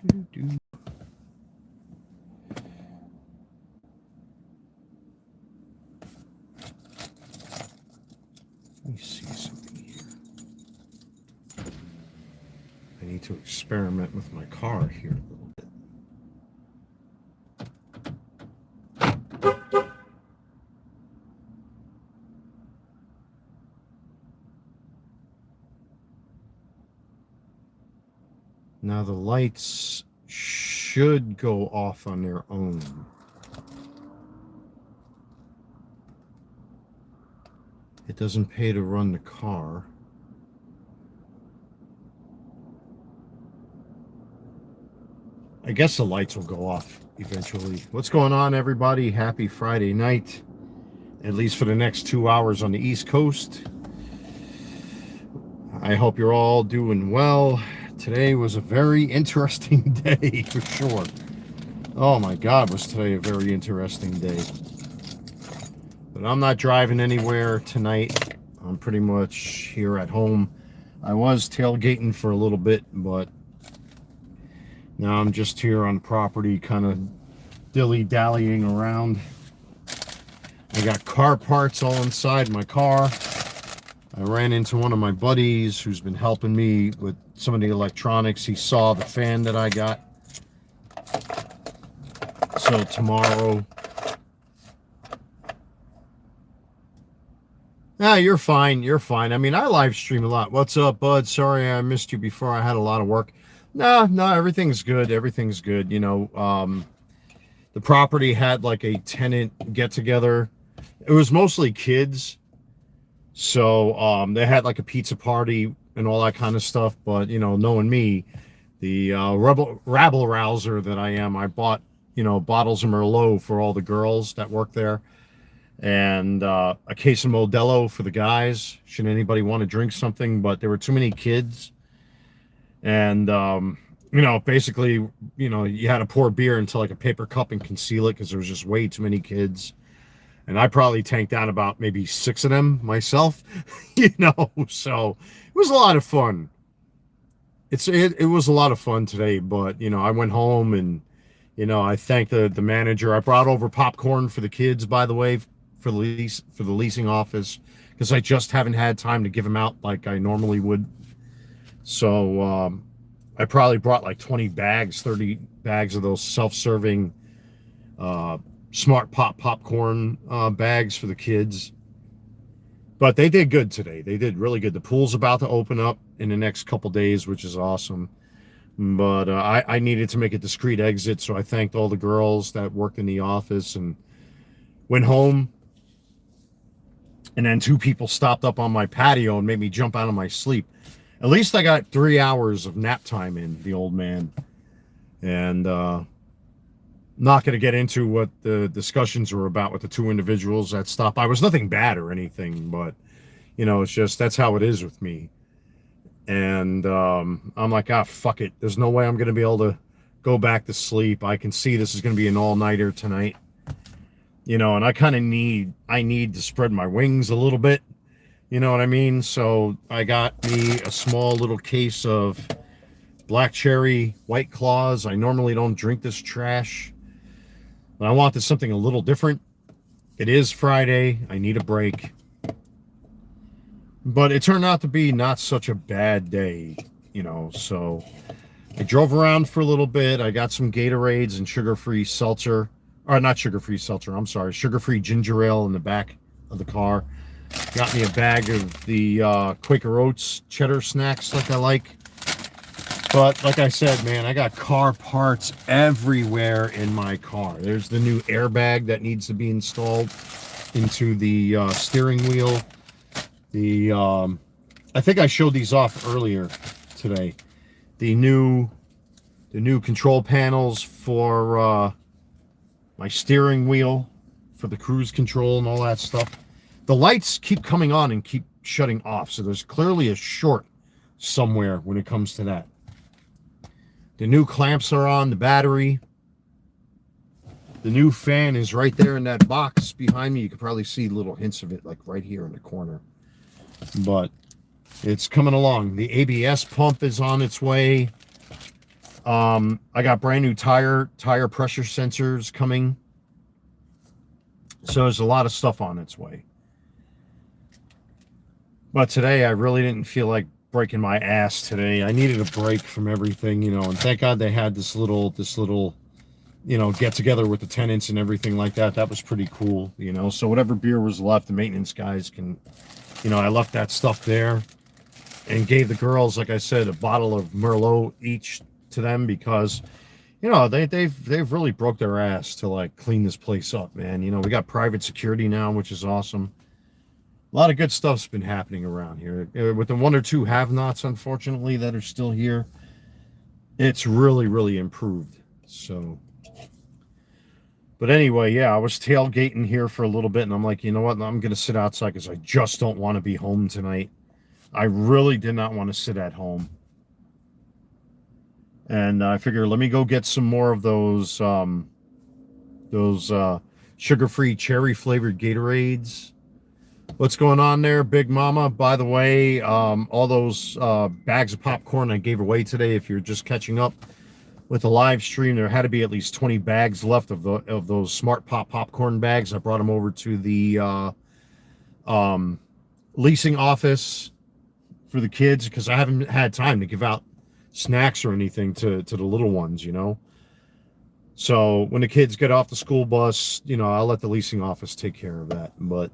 Let me see something here. I need to experiment with my car here a little bit. Now the lights should go off on their own. It doesn't pay to run the car. I guess the lights will go off eventually. What's going on, everybody? Happy Friday night. At least for the next 2 hours on the East Coast. I hope you're all doing well. Today was a very interesting day, for sure. Oh my God, was today a very interesting day. But I'm not driving anywhere tonight. I'm pretty much here at home. I was tailgating for a little bit, but now I'm just here on property, kind of dilly-dallying around. I got car parts all inside my car. I ran into one of my buddies who's been helping me with some of the electronics. He saw the fan that I got. So tomorrow... You're fine. You're fine. I mean, I live stream a lot. What's up, bud? Sorry I missed you before. I had a lot of work. No, everything's good. Everything's good. You know, the property had like a tenant get-together. It was mostly kids. So they had like a pizza party and all that kind of stuff. But, you know, knowing me, the rabble-rouser that I am, I bought, you know, bottles of Merlot for all the girls that work there. And a case of Modelo for the guys, should anybody want to drink something. But there were too many kids. And, you know, basically, you know, you had to pour beer into like a paper cup and conceal it because there was just way too many kids. And I probably tanked down about maybe 6 of them myself, you know. So it was a lot of fun. It was a lot of fun today. But, you know, I went home and, you know, I thanked the manager. I brought over popcorn for the kids, by the way, for the leasing office, because I just haven't had time to give them out like I normally would. So I probably brought like 20 bags, 30 bags of those self-serving Smart Pop popcorn bags for the kids. But they did good today. They did really good. The pool's about to open up in the next couple days, which is awesome. But I needed to make a discreet exit, so I thanked all the girls that worked in the office and went home. And then 2 people stopped up on my patio and made me jump out of my sleep. At least I got 3 hours of nap time in, the old man. And not going to get into what the discussions were about with the 2 individuals that stopped by. It was nothing bad or anything, but, you know, it's just, that's how it is with me. And I'm like, fuck it. There's no way I'm going to be able to go back to sleep. I can see this is going to be an all-nighter tonight. You know, and I need to spread my wings a little bit. You know what I mean? So I got me a small little case of black cherry White Claws. I normally don't drink this trash, but I wanted something a little different. It is Friday. I need a break. But it turned out to be not such a bad day, you know. So I drove around for a little bit. I got some Gatorades and sugar-free seltzer. Or not sugar-free seltzer, I'm sorry. Sugar-free ginger ale in the back of the car. Got me a bag of the Quaker Oats cheddar snacks like I like. But like I said, man, I got car parts everywhere in my car. There's the new airbag that needs to be installed into the steering wheel. I think I showed these off earlier today. The new control panels for my steering wheel, for the cruise control and all that stuff. The lights keep coming on and keep shutting off, so there's clearly a short somewhere when it comes to that. The new clamps are on the battery. The new fan is right there in that box behind me. You can probably see little hints of it, like right here in the corner. But it's coming along. The ABS pump is on its way. I got brand new tire pressure sensors coming. So there's a lot of stuff on its way. But today I really didn't feel like breaking my ass today. I needed a break from everything, you know, and thank God they had this little, you know, get together with the tenants and everything like that. That was pretty cool, you know. So whatever beer was left, the maintenance guys can, you know, I left that stuff there and gave the girls, like I said, a bottle of Merlot each to them because, you know, they've really broke their ass to like clean this place up, man. You know, we got private security now, which is awesome. A lot of good stuff's been happening around here. With the one or two have-nots, unfortunately, that are still here, it's really, really improved. So, but anyway, yeah, I was tailgating here for a little bit, and I'm like, you know what? I'm going to sit outside because I just don't want to be home tonight. I really did not want to sit at home. And I figure, let me go get some more of those sugar-free cherry-flavored Gatorades. What's going on there, Big Mama? By the way, all those bags of popcorn I gave away today, if you're just catching up with the live stream, there had to be at least 20 bags left of those Smart Pop popcorn bags. I brought them over to the leasing office for the kids because I haven't had time to give out snacks or anything to the little ones, you know. So when the kids get off the school bus, you know, I'll let the leasing office take care of that. But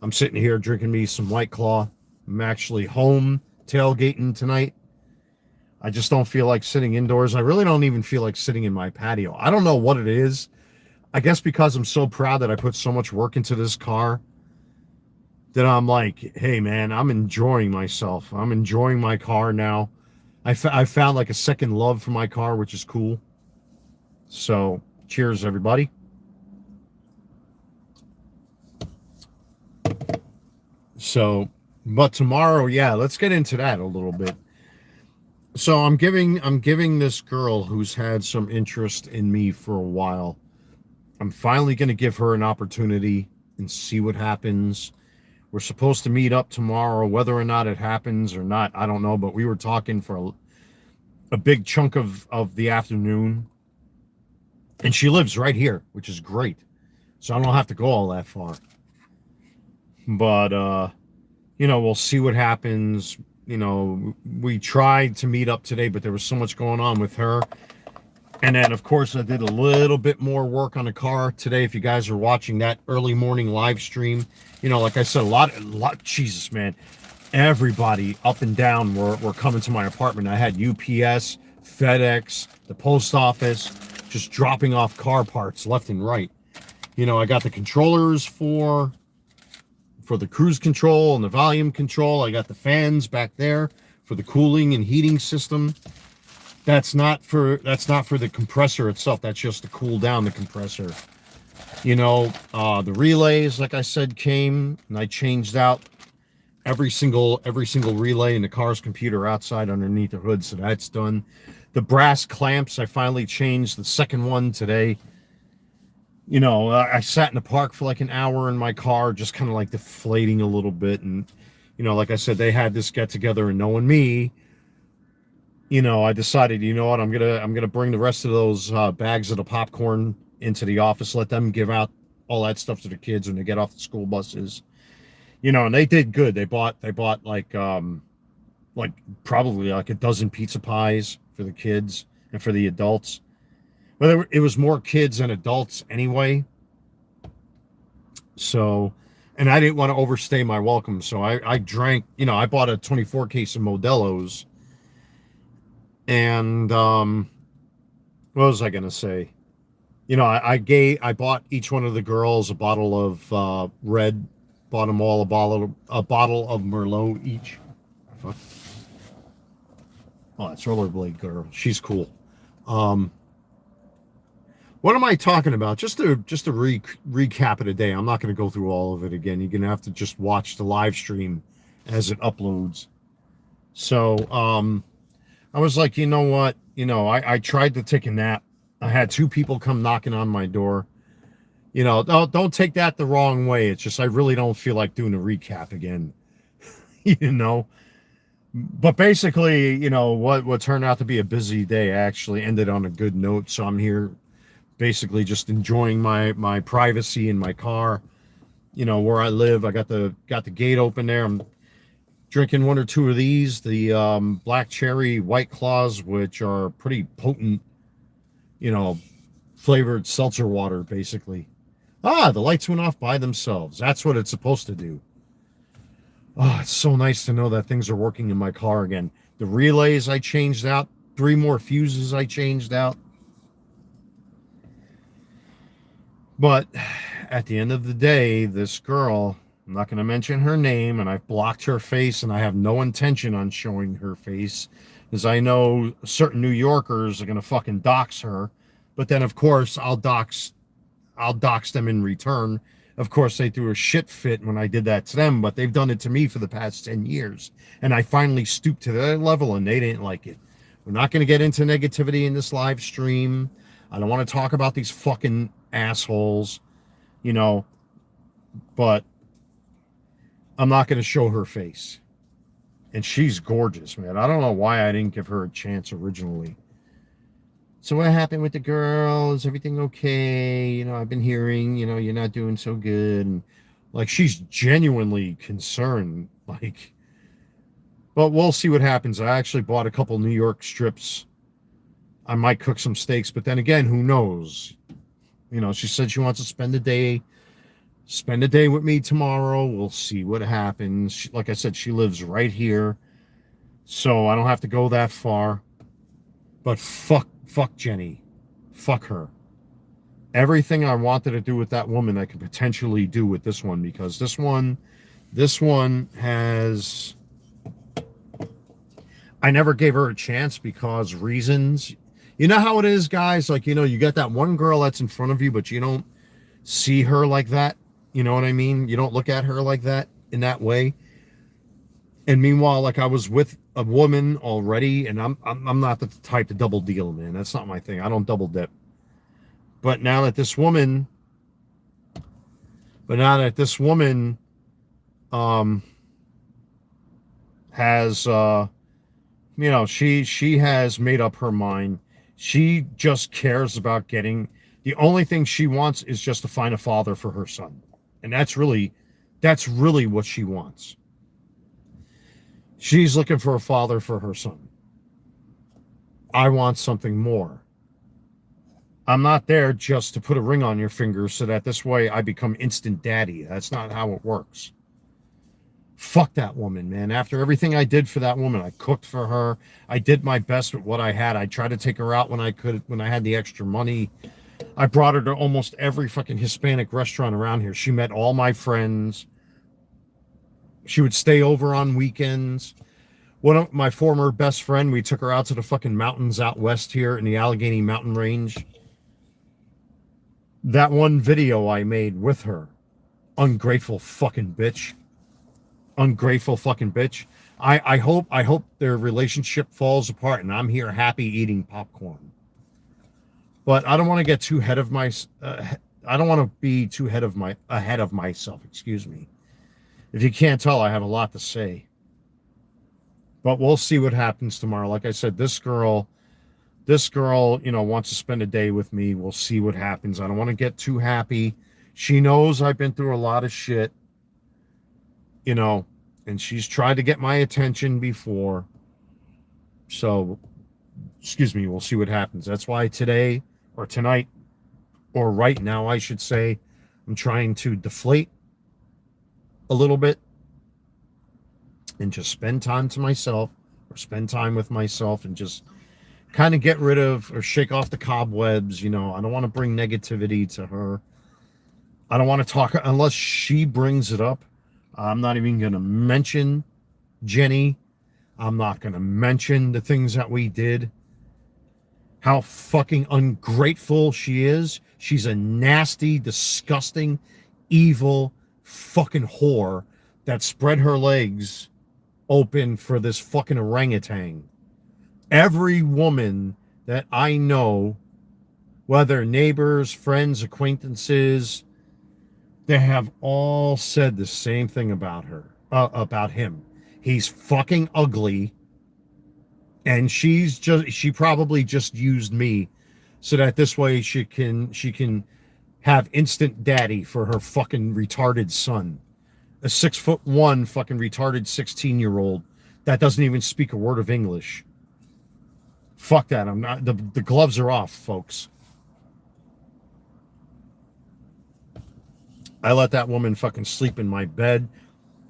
I'm sitting here drinking me some White Claw. I'm actually home tailgating tonight. I just don't feel like sitting indoors. I really don't even feel like sitting in my patio. I don't know what it is. I guess because I'm so proud that I put so much work into this car that I'm like, hey, man, I'm enjoying myself. I'm enjoying my car now. I found like a second love for my car, which is cool. So cheers, everybody. So, but tomorrow, yeah, let's get into that a little bit. So I'm giving this girl who's had some interest in me for a while. I'm finally going to give her an opportunity and see what happens. We're supposed to meet up tomorrow. Whether or not it happens or not, I don't know. But we were talking for a big chunk of the afternoon. And she lives right here, which is great. So I don't have to go all that far. But, you know, we'll see what happens. You know, we tried to meet up today, but there was so much going on with her. And then, of course, I did a little bit more work on the car today. If you guys are watching that early morning live stream, you know, like I said, a lot, Jesus, man, everybody up and down were coming to my apartment. I had UPS, FedEx, the post office, just dropping off car parts left and right. You know, I got the controllers for the cruise control and the volume control. I got the fans back there for the cooling and heating system. That's not for the compressor itself. That's just to cool down the compressor. You know, the relays, like I said, came and I changed out every single relay in the car's computer outside underneath the hood. So that's done. The brass clamps, I finally changed the second one today. You know, I sat in the park for like an hour in my car, just kind of like deflating a little bit. And, you know, like I said, they had this get together, and knowing me, you know, I decided, you know what, I'm gonna bring the rest of those bags of the popcorn into the office, let them give out all that stuff to the kids when they get off the school buses. You know, and they did good. They bought like probably like a dozen pizza pies for the kids and for the adults. But it was more kids than adults anyway. So, and I didn't want to overstay my welcome. So I drank, you know, I bought a 24 case of Modelo's. And what was I going to say? You know, I bought each one of the girls a bottle of red, bought them all a bottle of Merlot each. Fuck. Oh, that's Rollerblade Girl. She's cool. What am I talking about? Just to recap of the day. I'm not going to go through all of it again. You're going to have to just watch the live stream as it uploads. So, I was like, you know what? You know, I tried to take a nap. I had two people come knocking on my door. You know, don't take that the wrong way. It's just I really don't feel like doing a recap again. You know? But basically, you know, what turned out to be a busy day actually ended on a good note. So I'm here basically just enjoying my privacy in my car. You know, where I live, I got the gate open there. I'm drinking one or two of these, the black cherry white claws, which are pretty potent, you know, flavored seltzer water, basically. Ah, the lights went off by themselves. That's what it's supposed to do. Oh, it's so nice to know that things are working in my car again. The relays I changed out, 3 more fuses I changed out. But at the end of the day, this girl, I'm not going to mention her name, and I've blocked her face, and I have no intention on showing her face, because I know certain New Yorkers are going to fucking dox her. But then, of course, I'll dox them in return. Of course, they threw a shit fit when I did that to them, but they've done it to me for the past 10 years. And I finally stooped to their level, and they didn't like it. We're not going to get into negativity in this live stream. I don't want to talk about these fucking assholes, you know, but I'm not going to show her face. And she's gorgeous, man. I don't know why I didn't give her a chance originally. So what happened with the girl? Is everything okay? You know, I've been hearing, you know, you're not doing so good. And like, she's genuinely concerned. Like, but we'll see what happens. I actually bought a couple New York strips. I might cook some steaks, but then again, who knows? You know, she said she wants to spend a day with me tomorrow. We'll see what happens. Like I said, she lives right here, so I don't have to go that far. But fuck Jenny. Fuck her. Everything I wanted to do with that woman, I could potentially do with this one, because this one has, I never gave her a chance because reasons. You know how it is, guys? Like, you know, you got that one girl that's in front of you, but you don't see her like that. You know what I mean? You don't look at her like that, in that way. And meanwhile, like, I was with a woman already, and I'm not the type to double deal, man. That's not my thing. I don't double dip. But now that this woman, has you know, she has made up her mind. She just cares about getting, the only thing she wants is just to find a father for her son. And that's really what she wants. She's looking for a father for her son. I want something more. I'm not there just to put a ring on your finger so that this way I become instant daddy. That's not how it works. Fuck that woman, man. After everything I did for that woman, I cooked for her. I did my best with what I had. I tried to take her out when I could, when I had the extra money. I brought her to almost every fucking Hispanic restaurant around here. She met all my friends. She would stay over on weekends. One of my former best friend, we took her out to the fucking mountains out west here in the Allegheny Mountain Range. That one video I made with her, ungrateful fucking bitch. Ungrateful fucking bitch. I hope their relationship falls apart and I'm here happy eating popcorn. But I don't want to get too ahead of my I don't want to be too ahead of myself, excuse me. If you can't tell, I have a lot to say. But we'll see what happens tomorrow. Like I said, this girl, you know, wants to spend a day with me. We'll see what happens. I don't want to get too happy. She knows I've been through a lot of shit, you know, and she's tried to get my attention before. So, excuse me, we'll see what happens. That's why today, or tonight, or right now, I should say, I'm trying to deflate a little bit and just spend time to myself, or spend time with myself, and just kind of get rid of or shake off the cobwebs. You know, I don't want to bring negativity to her. I don't want to talk unless she brings it up. I'm not even going to mention Jenny. I'm not going to mention the things that we did. How fucking ungrateful she is. She's a nasty, disgusting, evil fucking whore that spread her legs open for this fucking orangutan. Every woman that I know, whether neighbors, friends, acquaintances, they have all said the same thing about her, about him. He's fucking ugly. And she probably just used me so that this way she can have instant daddy for her fucking retarded son. A 6'1" fucking retarded 16-year-old that doesn't even speak a word of English. Fuck that. I'm not, the gloves are off, folks. I let that woman fucking sleep in my bed.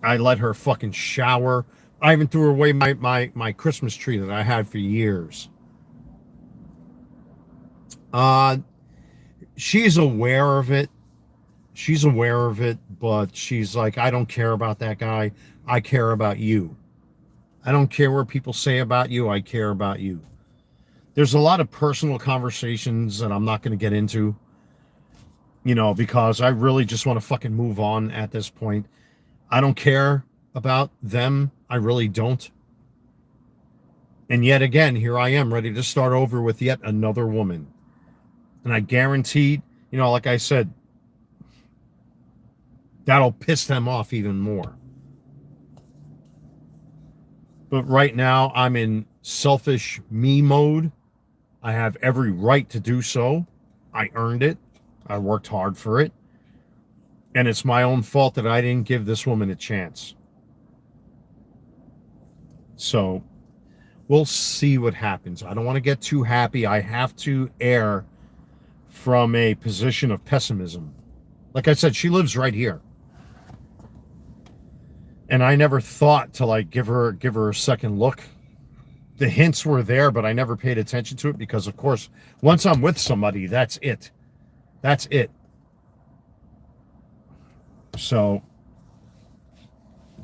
I let her fucking shower. I even threw away my Christmas tree that I had for years. She's aware of it. She's aware of it, but she's like, I don't care about that guy. I care about you. I don't care what people say about you. I care about you. There's a lot of personal conversations that I'm not going to get into, you know, because I really just want to fucking move on at this point. I don't care about them. I really don't. And yet again, here I am ready to start over with yet another woman. And I guaranteed, you know, like I said, that'll piss them off even more. But right now, I'm in selfish me mode. I have every right to do so. I earned it. I worked hard for it. And it's my own fault that I didn't give this woman a chance. So we'll see what happens. I don't want to get too happy. I have to err from a position of pessimism. Like I said, she lives right here. And I never thought to like give her a second look. The hints were there, but I never paid attention to it because, of course, once I'm with somebody, that's it. That's it. So,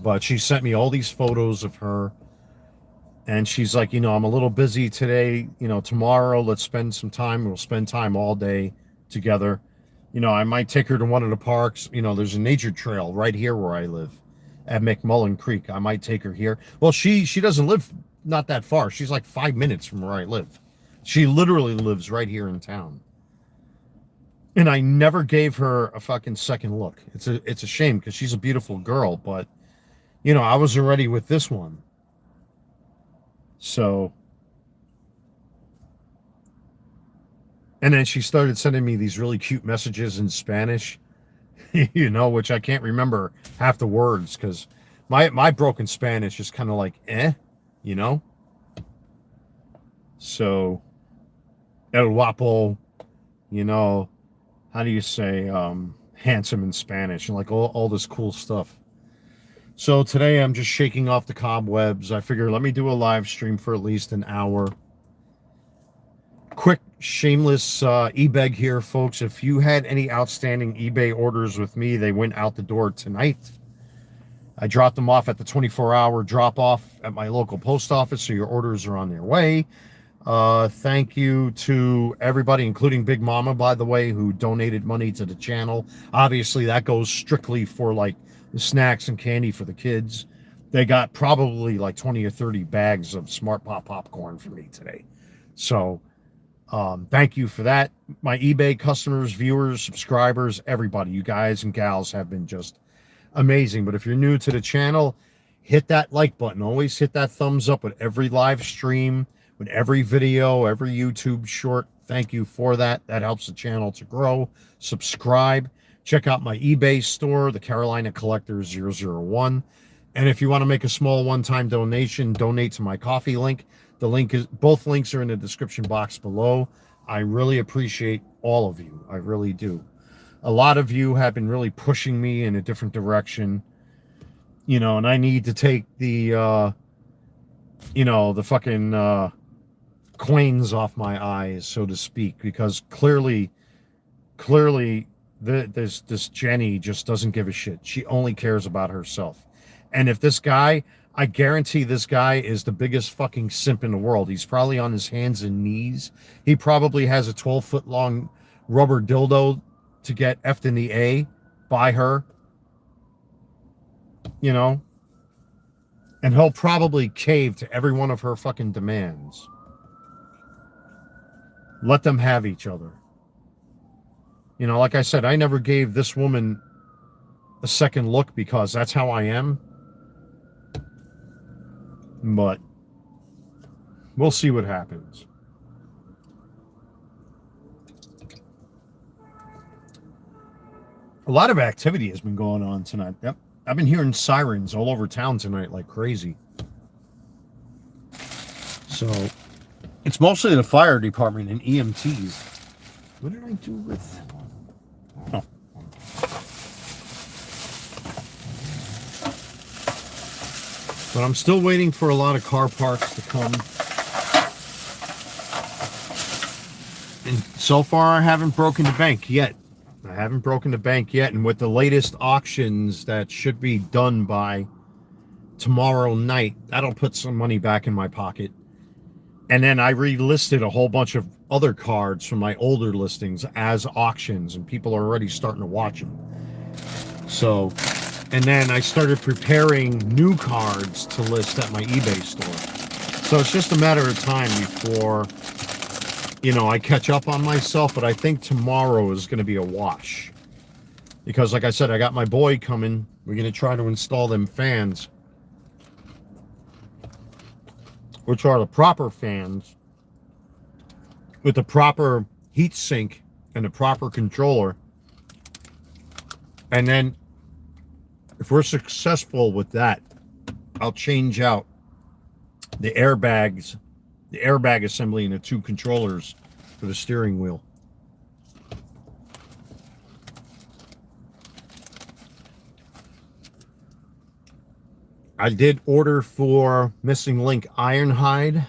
but she sent me all these photos of her. And she's like, you know, I'm a little busy today. You know, tomorrow, let's spend some time. We'll spend time all day together. You know, I might take her to one of the parks. You know, there's a nature trail right here where I live at McMullen Creek. I might take her here. Well, she doesn't live not that far. She's like 5 minutes from where I live. She literally lives right here in town. And I never gave her a fucking second look. It's a shame because she's a beautiful girl, but you know, I was already with this one. So, and then she started sending me these really cute messages in Spanish, you know, which I can't remember half the words because my broken Spanish is kind of like, you know. So, el guapo, you know, how do you say handsome in Spanish, and like all this cool stuff. So today I'm just shaking off the cobwebs. I figure let me do a live stream for at least an hour. Quick, shameless eBay here, folks. If you had any outstanding eBay orders with me, they went out the door tonight. I dropped them off at the 24-hour drop-off at my local post office, so your orders are on their way. Thank you to everybody, including Big Mama, by the way, who donated money to the channel. Obviously, that goes strictly for, like, the snacks and candy for the kids. They got probably, like, 20 or 30 bags of Smart Pop popcorn for me today. So, thank you for that. My eBay customers, viewers, subscribers, everybody, you guys and gals have been just amazing. But if you're new to the channel, hit that like button. Always hit that thumbs up with every live stream, with every video, every YouTube short. Thank you for that. That helps the channel to grow. Subscribe. Check out my eBay store, the Carolina Collector 001. And if you want to make a small one-time donation, donate to my coffee link. The link is, both links are in the description box below. I really appreciate all of you. I really do. A lot of you have been really pushing me in a different direction, you know, and I need to take the, you know, the fucking coins off my eyes, so to speak, because clearly, this Jenny just doesn't give a shit. She only cares about herself. And if this guy, I guarantee this guy is the biggest fucking simp in the world. He's probably on his hands and knees. He probably has a 12-foot long rubber dildo to get effed in the A by her, you know, and he'll probably cave to every one of her fucking demands. Let them have each other. You know, like I said, I never gave this woman a second look because that's how I am. But we'll see what happens. A lot of activity has been going on tonight. Yep. I've been hearing sirens all over town tonight like crazy. So it's mostly the fire department and EMTs. What did I do with... Oh. But I'm still waiting for a lot of car parts to come. And so far I haven't broken the bank yet. And with the latest auctions that should be done by tomorrow night, that'll put some money back in my pocket. And then I relisted a whole bunch of other cards from my older listings as auctions, and people are already starting to watch them. So, and then I started preparing new cards to list at my eBay store. So it's just a matter of time before, you know, I catch up on myself, but I think tomorrow is going to be a wash. Because like I said, I got my boy coming. We're going to try to install them fans, which are the proper fans with the proper heat sink and the proper controller. And then if we're successful with that, I'll change out the airbags, the airbag assembly, and the two controllers for the steering wheel. I did order for Missing Link Ironhide,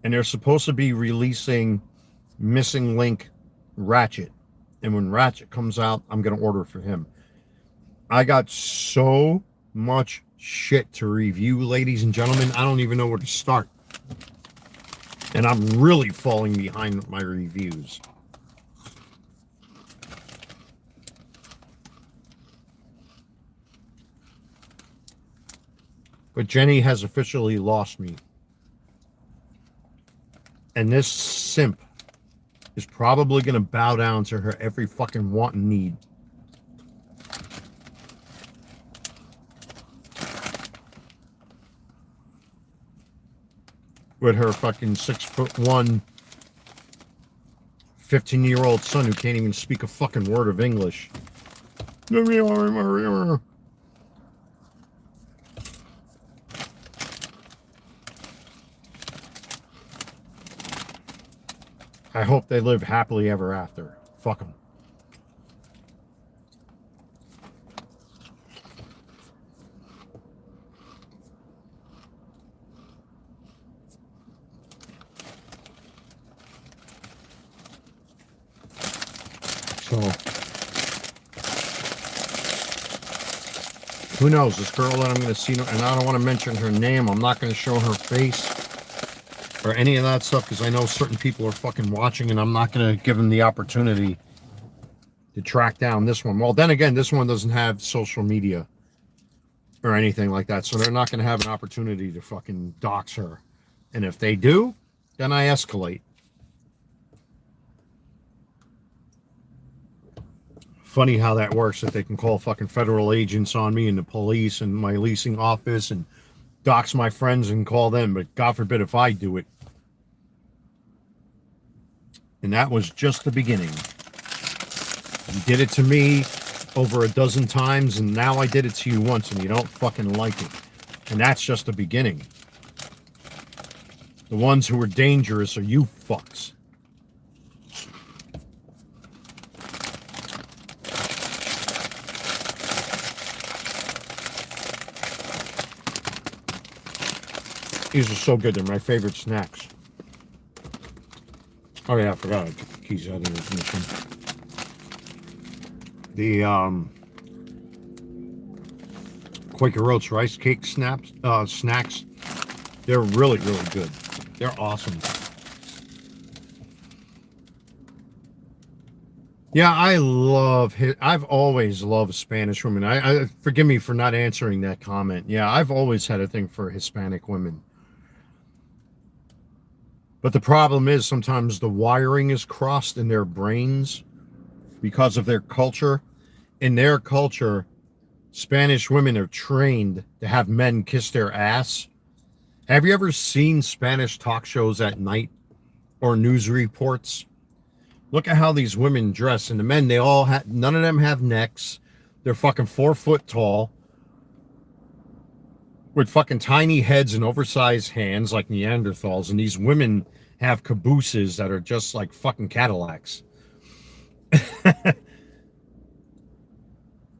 and they're supposed to be releasing Missing Link Ratchet. And when Ratchet comes out, I'm going to order for him. I got so much shit to review, ladies and gentlemen. I don't even know where to start. And I'm really falling behind with my reviews. But Jenny has officially lost me. And this simp is probably going to bow down to her every fucking want and need. With her fucking 6'1", 15-year-old son who can't even speak a fucking word of English. I hope they live happily ever after. Fuck them. So, who knows? This girl that I'm going to see, and I don't want to mention her name. I'm not going to show her face or any of that stuff because I know certain people are fucking watching, and I'm not going to give them the opportunity to track down this one. Well, then again, this one doesn't have social media or anything like that, so they're not going to have an opportunity to fucking dox her. And if they do, then I escalate. Funny how that works, that they can call fucking federal agents on me and the police and my leasing office and dox my friends and call them, but God forbid if I do it. And that was just the beginning. You did it to me over a dozen times, and now I did it to you once, and you don't fucking like it. And that's just the beginning. The ones who are dangerous are you fucks. These are so good. They're my favorite snacks. Oh yeah, I forgot I took the keys out of the ignition. The Quaker Oats rice cake snacks. They're really, really good. They're awesome. Yeah, I've always loved Spanish women. I forgive me for not answering that comment. Yeah, I've always had a thing for Hispanic women. But the problem is sometimes the wiring is crossed in their brains because of their culture. In their culture, Spanish women are trained to have men kiss their ass. Have you ever seen Spanish talk shows at night or news reports? Look at how these women dress, and the men, they all have, none of them have necks. They're fucking 4 foot tall with fucking tiny heads and oversized hands like Neanderthals, and these women have cabooses that are just like fucking Cadillacs.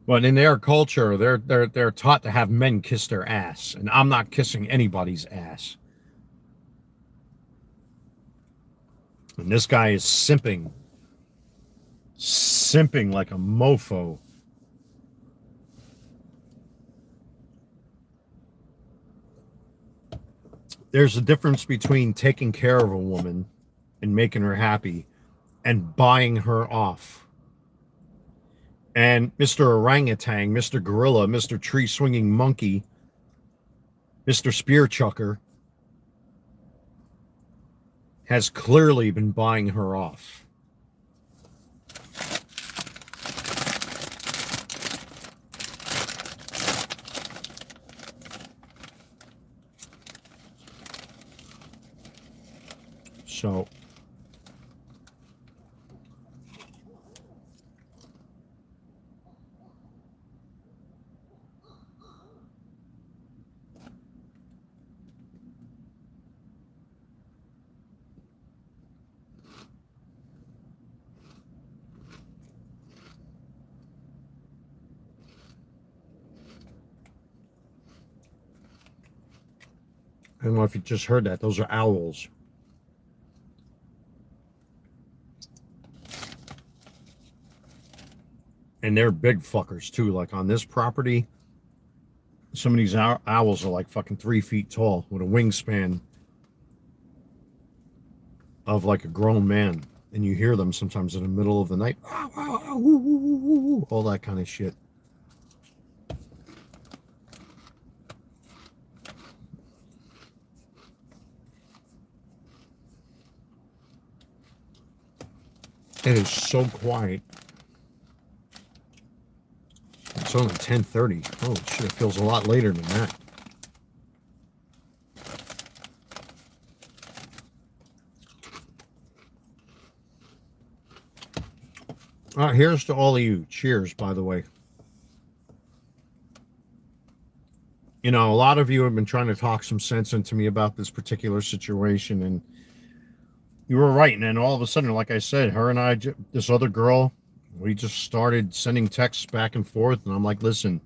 But in their culture, they're taught to have men kiss their ass, and I'm not kissing anybody's ass. And this guy is simping like a mofo. There's a difference between taking care of a woman and making her happy and buying her off. And Mr. Orangutan, Mr. Gorilla, Mr. Tree Swinging Monkey, Mr. Spear Chucker has clearly been buying her off. So I don't know if you just heard that. Those are owls. And they're big fuckers too. Like on this property, some of these owls are like fucking 3 feet tall with a wingspan of like a grown man. And you hear them sometimes in the middle of the night. All that kind of shit. It is so quiet. It's only 10:30. Oh shit, it feels a lot later than that. All right, here's to all of you. Cheers, by the way. You know, a lot of you have been trying to talk some sense into me about this particular situation, and you were right. And then all of a sudden, like I said, her and I, this other girl, we just started sending texts back and forth, and I'm like, listen,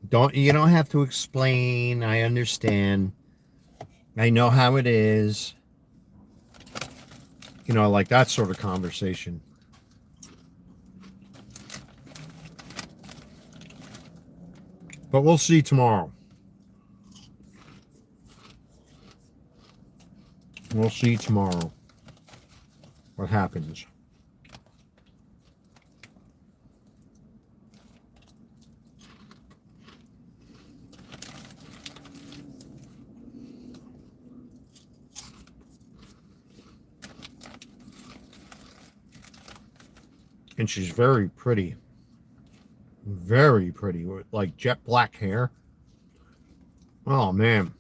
you don't have to explain. I understand. I know how it is. You know, like that sort of conversation. But we'll see tomorrow. We'll see tomorrow what happens. And she's very pretty. Very pretty. With like jet black hair. Oh, man.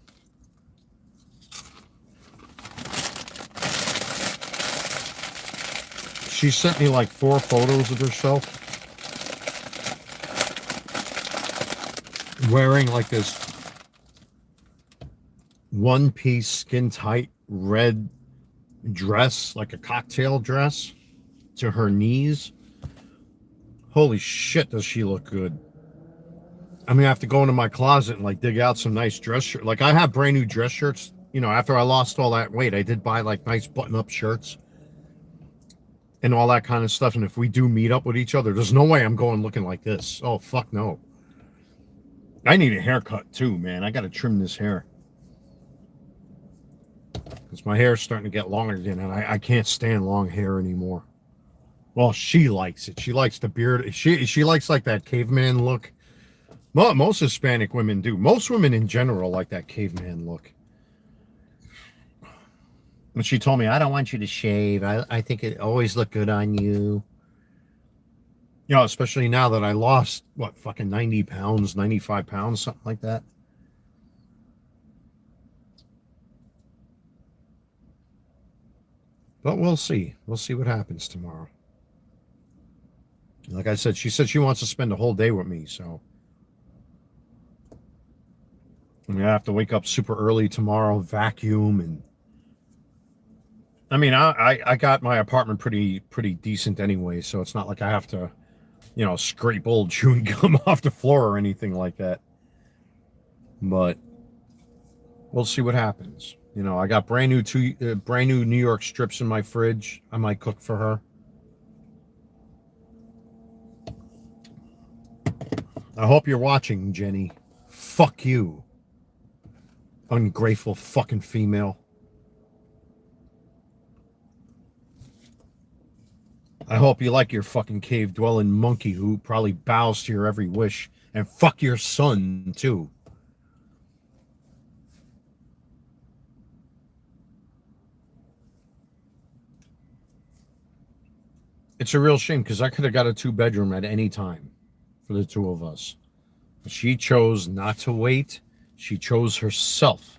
She sent me like 4 photos of herself wearing like this one-piece skin-tight red dress, like a cocktail dress to her knees. Holy shit, does she look good. I'm gonna have to go into my closet and like dig out some nice dress shirts. Like I have brand new dress shirts. You know, after I lost all that weight, I did buy like nice button-up shirts and all that kind of stuff. And if we do meet up with each other, there's no way I'm going looking like this. Oh, fuck no. I need a haircut too, man. I got to trim this hair. Because my hair is starting to get longer again, and I can't stand long hair anymore. Well, she likes it. She likes the beard. She likes like that caveman look. Well, most Hispanic women do. Most women in general like that caveman look. And she told me, I don't want you to shave. I think it always look good on you. You know, especially now that I lost, what, fucking 90 pounds, 95 pounds, something like that. But we'll see. We'll see what happens tomorrow. Like I said, she said she wants to spend a whole day with me, so I'm gonna have to wake up super early tomorrow, vacuum, and I mean, I got my apartment pretty decent anyway, so it's not like I have to, scrape old chewing gum off the floor or anything like that. But we'll see what happens. I got brand new New York strips in my fridge. I might cook for her. I hope you're watching, Jenny. Fuck you, ungrateful fucking female. I hope you like your fucking cave dwelling monkey who probably bows to your every wish. And fuck your son, too. It's a real shame because I could have got a 2-bedroom at any time for the two of us. But she chose not to wait. She chose herself.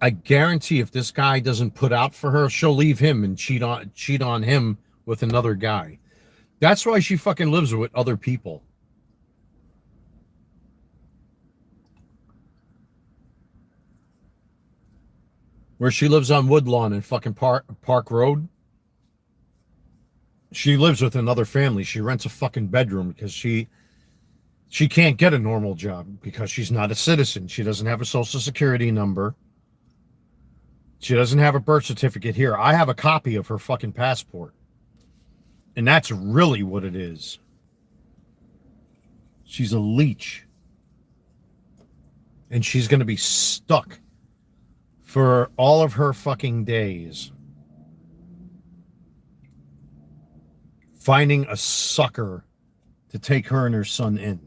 I guarantee if this guy doesn't put out for her, she'll leave him and cheat on him with another guy. That's why she fucking lives with other people. Where she lives on Woodlawn and fucking Park Road. She lives with another family. She rents a fucking bedroom because she can't get a normal job because she's not a citizen. She doesn't have a social security number. She doesn't have a birth certificate here. I have a copy of her fucking passport. And that's really what it is. She's a leech. And she's going to be stuck for all of her fucking days finding a sucker to take her and her son in.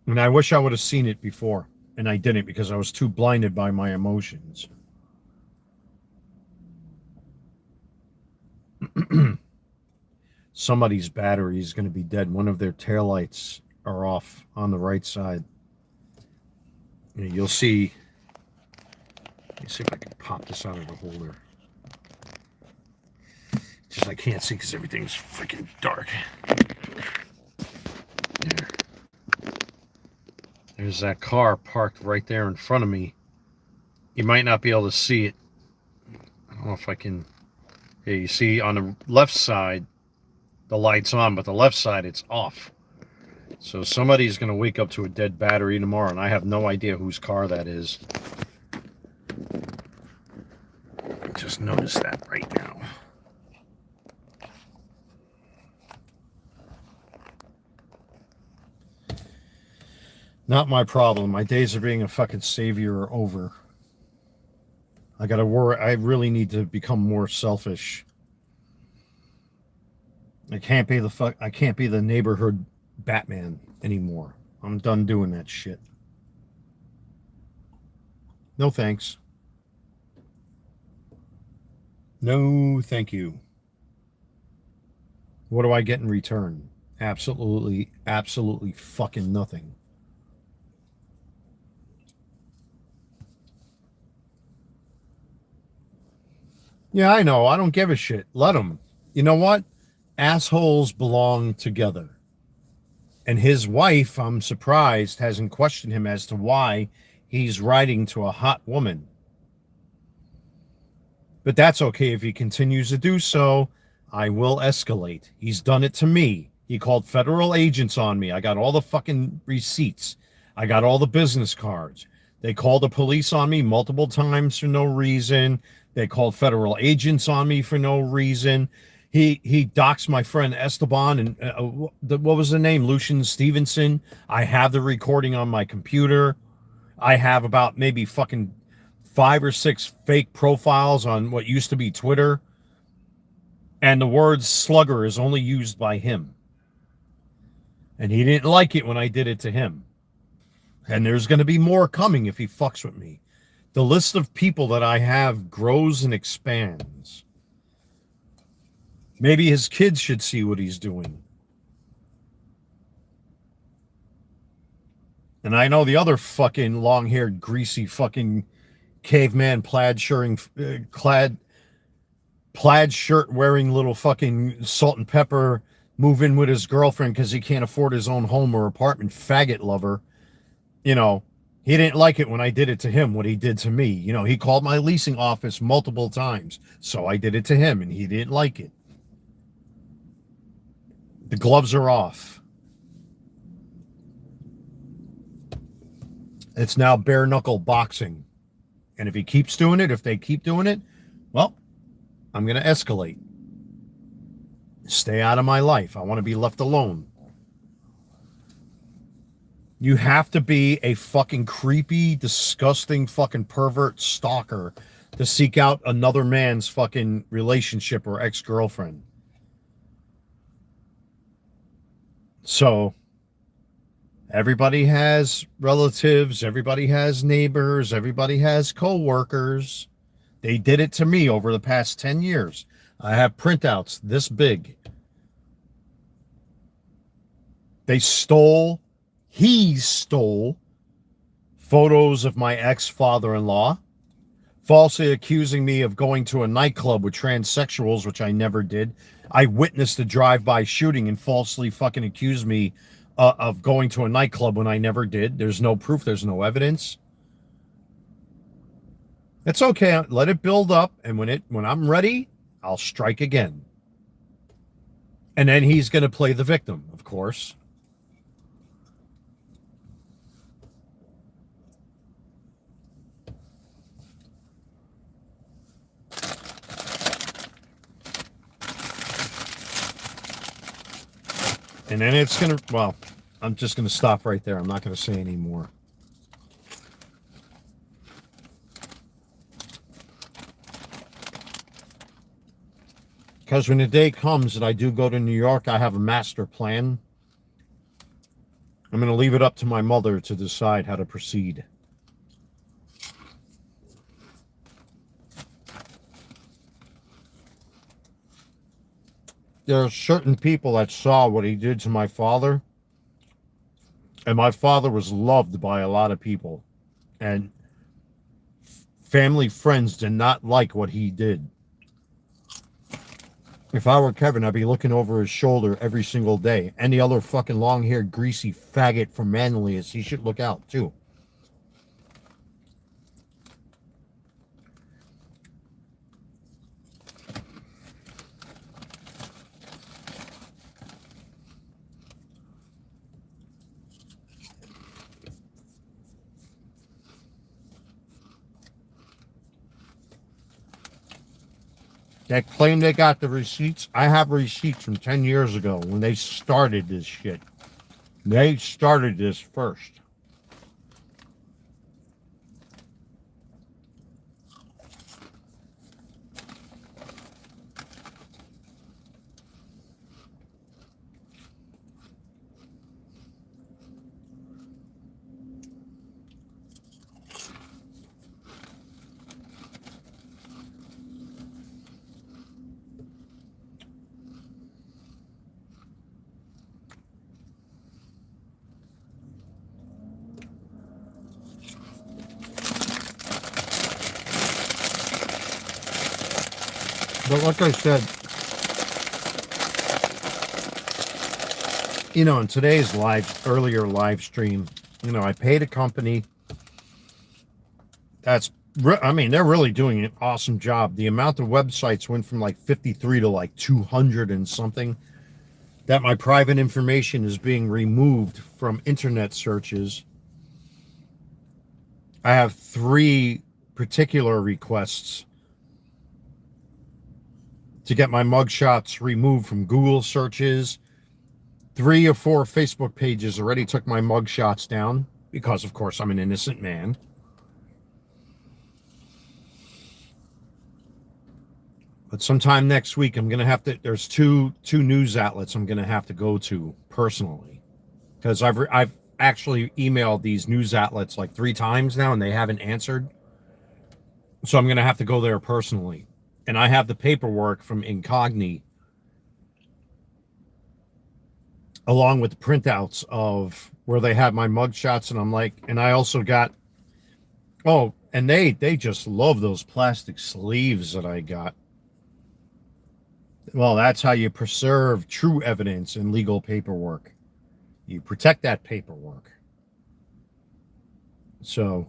And I wish I would have seen it before, and I didn't because I was too blinded by my emotions. Somebody's battery is going to be dead. One of their taillights are off on the right side. You'll see. Let me see if I can pop this out of the holder. Just I can't see because everything's freaking dark. There. There's that car parked right there in front of me. You might not be able to see it. I don't know if I can. Yeah, you see on the left side, the light's on, but the left side, it's off. So somebody's going to wake up to a dead battery tomorrow, and I have no idea whose car that is. Just noticed that right now. Not my problem. My days of being a fucking savior are over. I gotta worry. I really need to become more selfish. I can't be the neighborhood Batman anymore. I'm done doing that shit. No thanks. No, thank you. What do I get in return? Absolutely fucking nothing. Yeah, I know. I don't give a shit. Let them. You know what? Assholes belong together. And his wife, I'm surprised, hasn't questioned him as to why he's writing to a hot woman. But that's okay if he continues to do so. I will escalate. He's done it to me. He called federal agents on me. I got all the fucking receipts. I got all the business cards. They called the police on me multiple times for no reason. They called federal agents on me for no reason. He doxed my friend Esteban and what was the name? Lucian Stevenson. I have the recording on my computer. I have about maybe fucking 5 or 6 fake profiles on what used to be Twitter. And the word slugger is only used by him. And he didn't like it when I did it to him. And there's going to be more coming if he fucks with me. The list of people that I have grows and expands. Maybe his kids should see what he's doing. And I know the other fucking long-haired, greasy fucking caveman plaid shirt wearing little fucking salt and pepper move in with his girlfriend because he can't afford his own home or apartment faggot lover. You know, he didn't like it when I did it to him, what he did to me. You know, he called my leasing office multiple times, so I did it to him, and he didn't like it. The gloves are off. It's now bare knuckle boxing. And if he keeps doing it, if they keep doing it, well, I'm going to escalate. Stay out of my life. I want to be left alone. You have to be a fucking creepy, disgusting fucking pervert stalker to seek out another man's fucking relationship or ex-girlfriend. So, everybody has relatives, everybody has neighbors, everybody has co-workers. They did it to me over the past 10 years. I have printouts this big. He stole photos of my ex-father-in-law, falsely accusing me of going to a nightclub with transsexuals, which I never did. I witnessed a drive-by shooting and falsely fucking accused me of going to a nightclub when I never did. There's no proof. There's no evidence. It's okay. Let it build up, and when I'm ready, I'll strike again. And then he's going to play the victim, of course. And then it's going to, well, I'm just going to stop right there. I'm not going to say any more. Because when the day comes that I do go to New York, I have a master plan. I'm going to leave it up to my mother to decide how to proceed. There are certain people that saw what he did to my father. And my father was loved by a lot of people. And family friends did not like what he did. If I were Kevin, I'd be looking over his shoulder every single day. Any other fucking long-haired, greasy faggot from Manlius, he should look out, too. That claim they got the receipts, I have receipts from 10 years ago when they started this shit. They started this first. But like I said, you know, in today's earlier live stream, you know, I paid a company that's, I mean, they're really doing an awesome job. The amount of websites went from like 53 to like 200 and something. That my private information is being removed from internet searches. I have 3 particular requests to get my mugshots removed from Google searches. 3 or 4 Facebook pages already took my mugshots down because, of course, I'm an innocent man. But sometime next week, I'm going to have to, there's two news outlets I'm going to have to go to personally. Because I've actually emailed these news outlets like 3 times now and they haven't answered. So I'm going to have to go there personally. And I have the paperwork from Incogni along with the printouts of where they have my mugshots. And I'm like, and I also got, oh, And they just love those plastic sleeves that I got. Well, that's how you preserve true evidence in legal paperwork. You protect that paperwork. So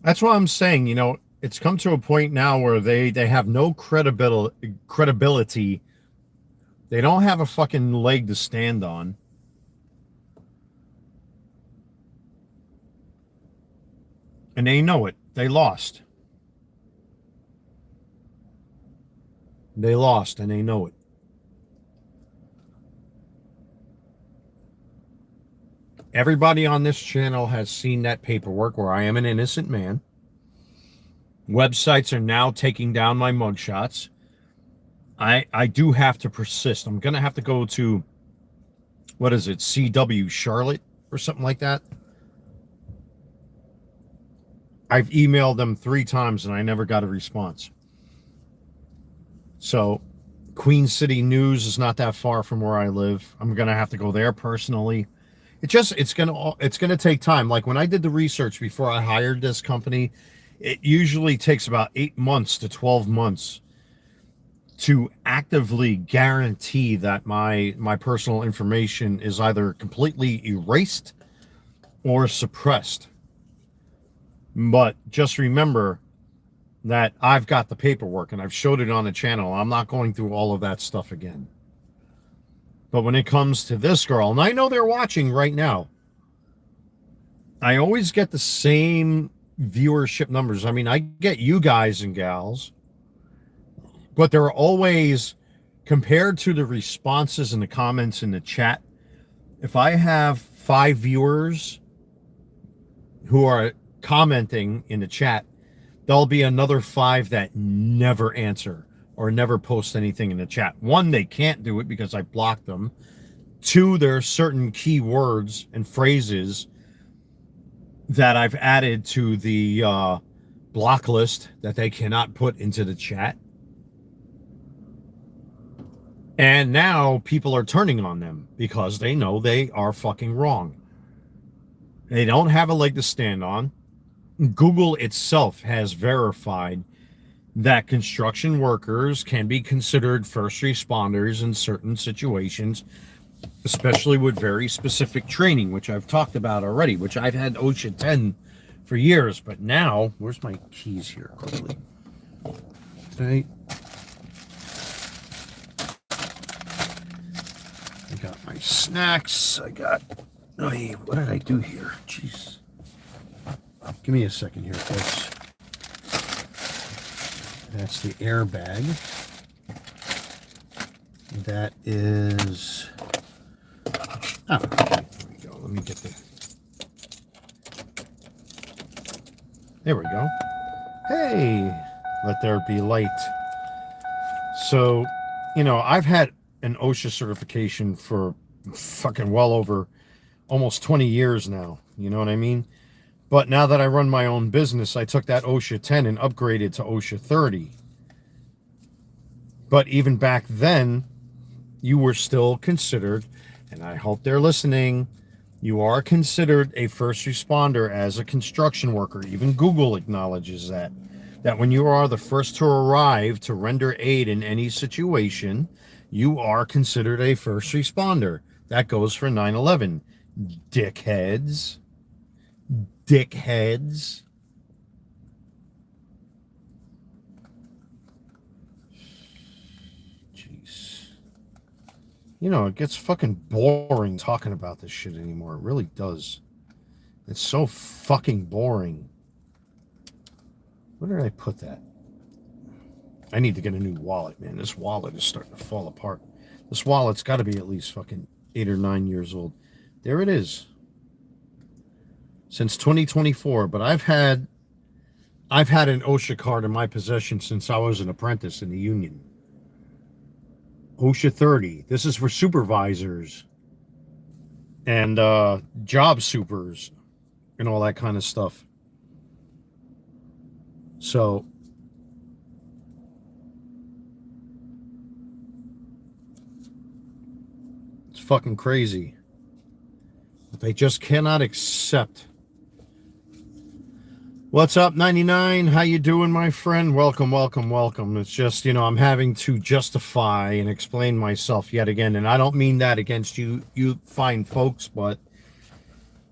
that's why I'm saying, it's come to a point now where they have no credibility. They don't have a fucking leg to stand on. And they know it. They lost. They lost and they know it. Everybody on this channel has seen that paperwork where I am an innocent man. Websites are now taking down my mugshots. I do have to persist. I'm going to have to go to, what is it, CW Charlotte or something like that. I've emailed them 3 times and I never got a response. So Queen City News is not that far from where I live. I'm going to have to go there personally. It's going to take time. Like when I did the research before I hired this company, it usually takes about 8 months to 12 months to actively guarantee that my personal information is either completely erased or suppressed. But just remember that I've got the paperwork and I've showed it on the channel. I'm not going through all of that stuff again. But when it comes to this girl, and I know they're watching right now, I always get the same viewership numbers. I mean, I get you guys and gals, but they're always, compared to the responses and the comments in the chat, if I have 5 viewers who are commenting in the chat, there'll be another 5 that never answer or never post anything in the chat. 1, they can't do it because I blocked them. 2, there are certain keywords and phrases that I've added to the block list that they cannot put into the chat. And now people are turning on them because they know they are fucking wrong. They don't have a leg to stand on. Google itself has verified that construction workers can be considered first responders in certain situations, especially with very specific training, which I've talked about already, which I've had OSHA 10 for years. But now, where's my keys here quickly? Okay. I got my snacks. I got, what did I do here? Jeez. Give me a second here, folks. That's the airbag. That is, okay, there we go. Let me get there we go. Hey, let there be light. So, I've had an OSHA certification for fucking well over almost 20 years now. You know what I mean? But now that I run my own business, I took that OSHA 10 and upgraded to OSHA 30. But even back then, you were still considered, and I hope they're listening, you are considered a first responder as a construction worker. Even Google acknowledges that when you are the first to arrive to render aid in any situation, you are considered a first responder. That goes for 9/11. Dickheads. Dickheads. Jeez. It gets fucking boring talking about this shit anymore. It really does. It's so fucking boring. Where did I put that? I need to get a new wallet, man. This wallet is starting to fall apart. This wallet's got to be at least fucking 8 or 9 years old. There it is. Since 2024, but I've had an OSHA card in my possession since I was an apprentice in the union. OSHA 30. This is for supervisors and job supers and all that kind of stuff. So it's fucking crazy. They just cannot accept. What's up, 99? How you doing, my friend? Welcome, welcome, welcome. It's just, I'm having to justify and explain myself yet again. And I don't mean that against you fine folks, but,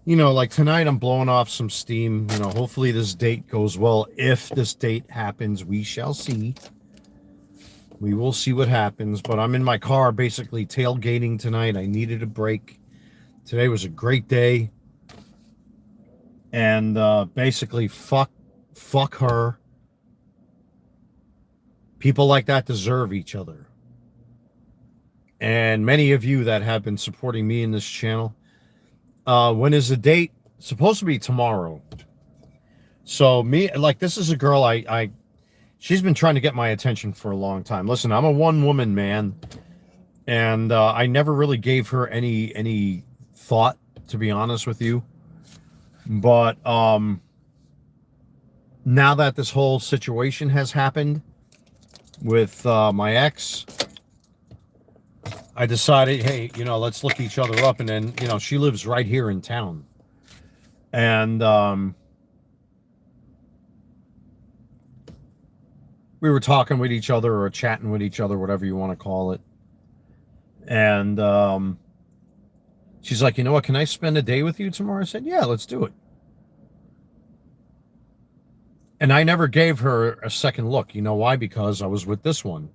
like tonight I'm blowing off some steam. Hopefully this date goes well. If this date happens, we shall see. We will see what happens. But I'm in my car basically tailgating tonight. I needed a break. Today was a great day. And basically, fuck her. People like that deserve each other. And many of you that have been supporting me in this channel, when is the date? It's supposed to be tomorrow. So this is a girl she's been trying to get my attention for a long time. Listen, I'm a one-woman man, and I never really gave her any thought, to be honest with you. But now that this whole situation has happened with my ex, I decided, hey, let's look each other up. And then, she lives right here in town. And we were talking with each other or chatting with each other, whatever you want to call it. And she's like, you know what, can I spend a day with you tomorrow? I said, yeah, let's do it. And I never gave her a second look. You know why? Because I was with this one.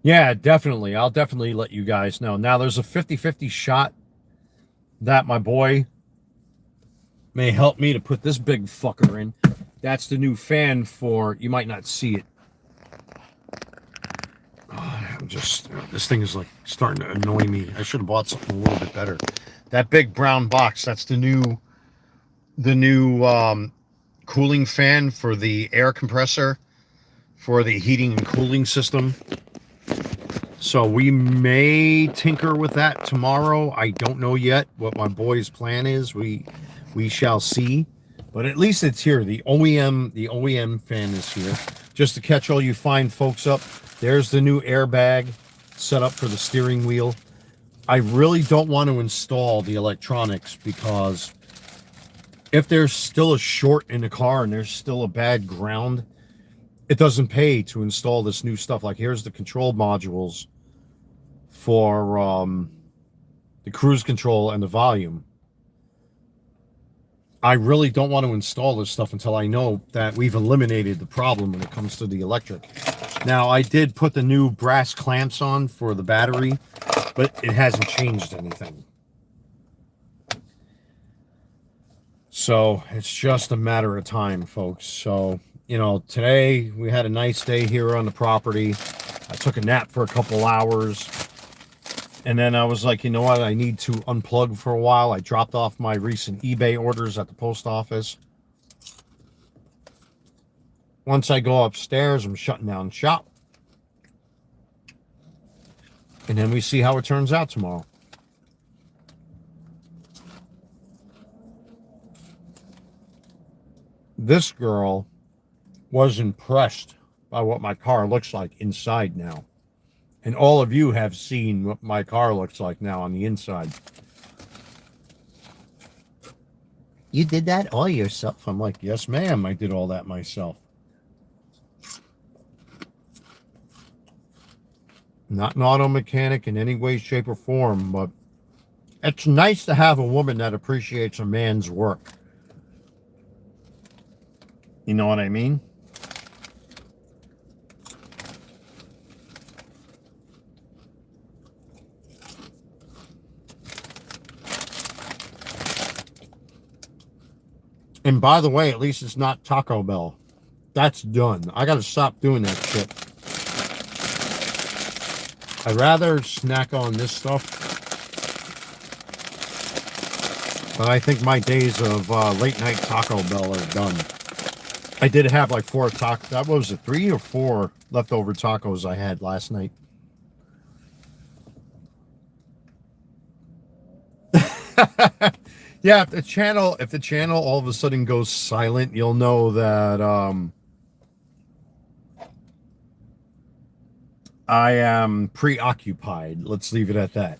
Yeah, definitely. I'll definitely let you guys know. Now, there's a 50-50 shot that my boy may help me to put this big fucker in. That's the new fan for, you might not see it. This thing is like starting to annoy me. I should have bought something a little bit better. That big brown box, that's the new cooling fan for the air compressor for the heating and cooling system. So we may tinker with that tomorrow. I don't know yet what my boy's plan is. We shall see. But at least it's here. The OEM fan is here. Just to catch all you fine folks up, there's the new airbag set up for the steering wheel. I really don't want to install the electronics because if there's still a short in the car and there's still a bad ground, it doesn't pay to install this new stuff. Like, here's the control modules for the cruise control and the volume. I really don't want to install this stuff until I know that we've eliminated the problem when it comes to the electric. Now, I did put the new brass clamps on for the battery, but it hasn't changed anything. So it's just a matter of time, folks. So, today we had a nice day here on the property. I took a nap for a couple hours. And then I was like, you know what? I need to unplug for a while. I dropped off my recent eBay orders at the post office. Once I go upstairs, I'm shutting down shop. And then we see how it turns out tomorrow. This girl was impressed by what my car looks like inside now. And all of you have seen what my car looks like now on the inside. You did that all yourself? I'm like, yes, ma'am, I did all that myself. Not an auto mechanic in any way, shape, or form, but it's nice to have a woman that appreciates a man's work. You know what I mean? And by the way, at least it's not Taco Bell. That's done. I got to stop doing that shit. I'd rather snack on this stuff. But I think my days of late night Taco Bell are done. I did have like 4 tacos. That was it, 3 or 4 leftover tacos I had last night. Yeah, if the channel all of a sudden goes silent, you'll know that I am preoccupied. Let's leave it at that.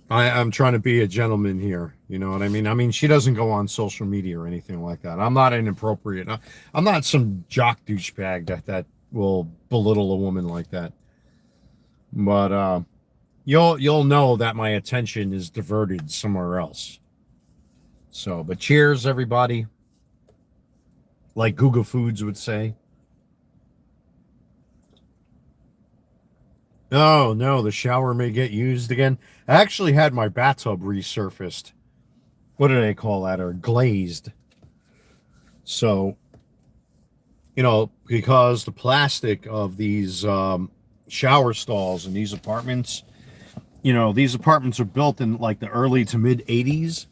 I'm trying to be a gentleman here. You know what I mean? I mean, she doesn't go on social media or anything like that. I'm not inappropriate. I'm not some jock douchebag that will belittle a woman like that. But you'll know that my attention is diverted somewhere else. So, but cheers, everybody. Like Google Foods would say. Oh, no, the shower may get used again. I actually had my bathtub resurfaced. What do they call that? Or glazed. So, you know, because the plastic of these shower stalls in these apartments, you know, these apartments are built in like the early to mid 80s.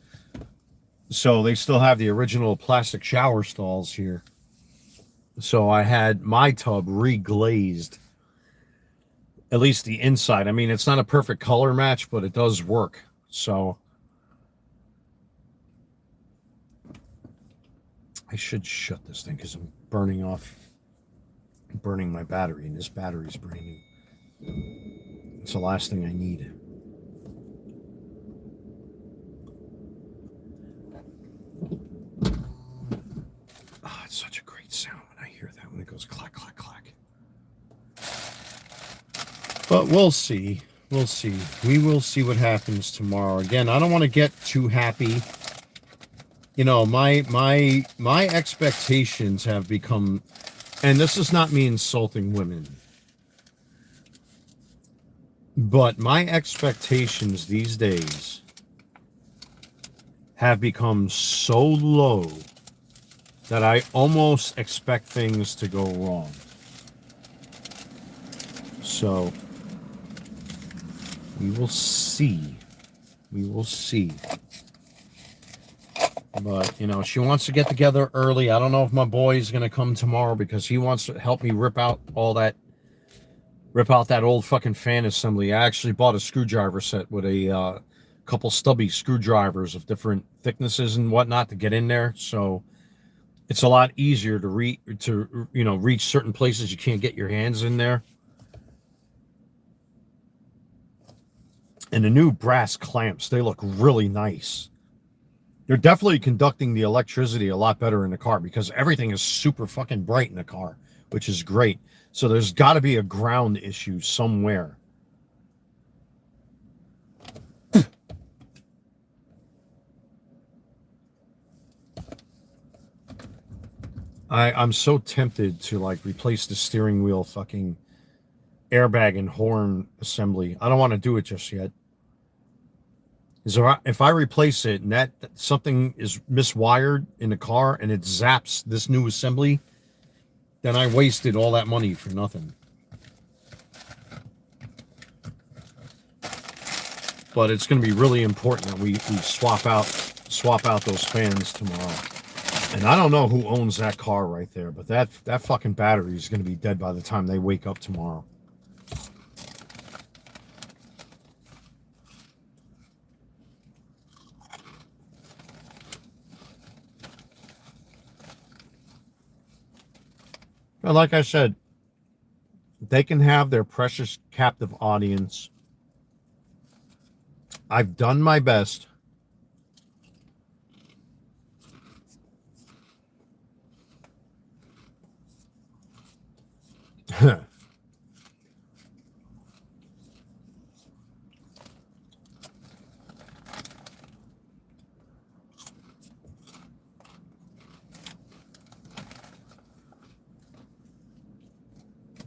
So they still have the original plastic shower stalls here. So I had my tub reglazed. At least the inside. I mean, it's not a perfect color match, but it does work. So I should shut this thing because I'm burning my battery, and this battery's burning. It's the last thing I need. Oh, it's such a great sound when I hear that, when it goes clack, clack, clack. But we'll see. We'll see. We will see what happens tomorrow. Again, I don't want to get too happy. You know, my expectations have become, and this is not me insulting women, but my expectations these days have become so low that I almost expect things to go wrong. So we will see. We will see. But, you know, she wants to get together early. I don't know if my boy is going to come tomorrow because he wants to help me rip out that old fucking fan assembly. I actually bought a screwdriver set with a couple stubby screwdrivers of different thicknesses and whatnot to get in there. So it's a lot easier to reach certain places you can't get your hands in there. And the new brass clamps, they look really nice. They're definitely conducting the electricity a lot better in the car because everything is super fucking bright in the car, which is great. So there's got to be a ground issue somewhere. I'm so tempted to like replace the steering wheel fucking airbag and horn assembly. I don't want to do it just yet. If I replace it and that something is miswired in the car and it zaps this new assembly, then I wasted all that money for nothing. But it's going to be really important that we swap out those fans tomorrow. And I don't know who owns that car right there, but that fucking battery is going to be dead by the time they wake up tomorrow. But like I said, they can have their precious captive audience. I've done my best.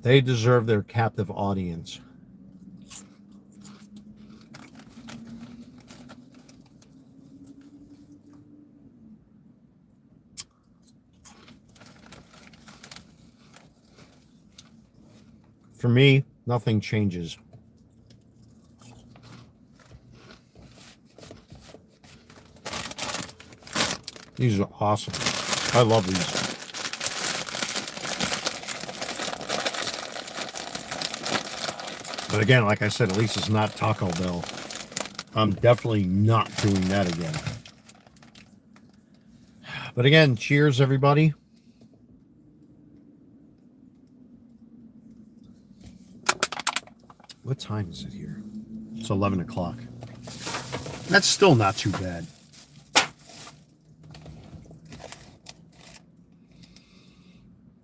They deserve their captive audience. For me, nothing changes. These are awesome. I love these. But again, like I said, at least it's not Taco Bell. I'm definitely not doing that again. But again, cheers, everybody. What time is it here? It's 11 o'clock. That's still not too bad.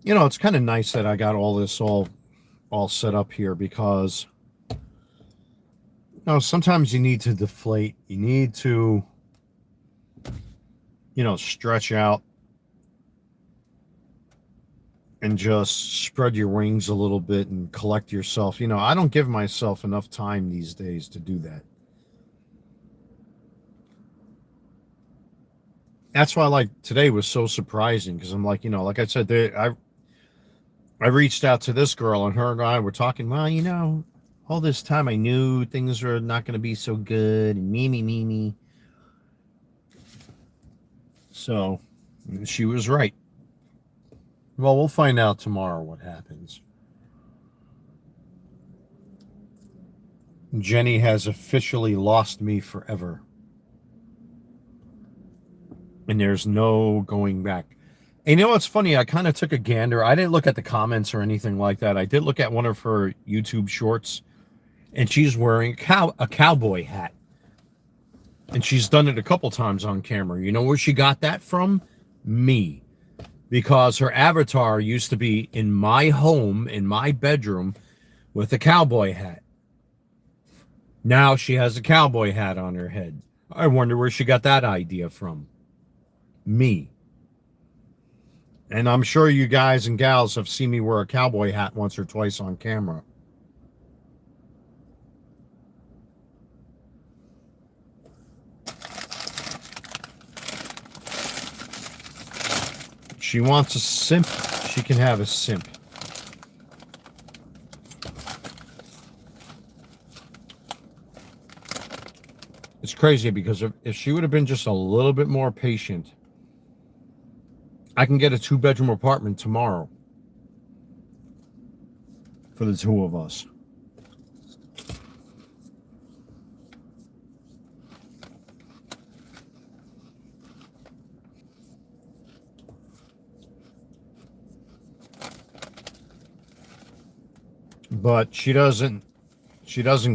You know, it's kind of nice that I got all this all set up here because, you know, sometimes you need to deflate. You need to, you know, stretch out and just spread your wings a little bit and collect yourself. You know, I don't give myself enough time these days to do that. That's why, like, today was so surprising because I'm like, you know, like I said, I reached out to this girl and her and I were talking, well, you know, all this time I knew things were not going to be so good and me. So she was right. Well, we'll find out tomorrow what happens. Jenny has officially lost me forever. And there's no going back. And you know what's funny? I kind of took a gander. I didn't look at the comments or anything like that. I did look at one of her YouTube shorts, and she's wearing a cowboy hat. And she's done it a couple times on camera. You know where she got that from? Me. Because her avatar used to be in my home, in my bedroom, with a cowboy hat. Now she has a cowboy hat on her head. I wonder where she got that idea from. Me. And I'm sure you guys and gals have seen me wear a cowboy hat once or twice on camera. She wants a simp. She can have a simp. It's crazy because if she would have been just a little bit more patient, I can get a 2-bedroom apartment tomorrow for the two of us. But she doesn't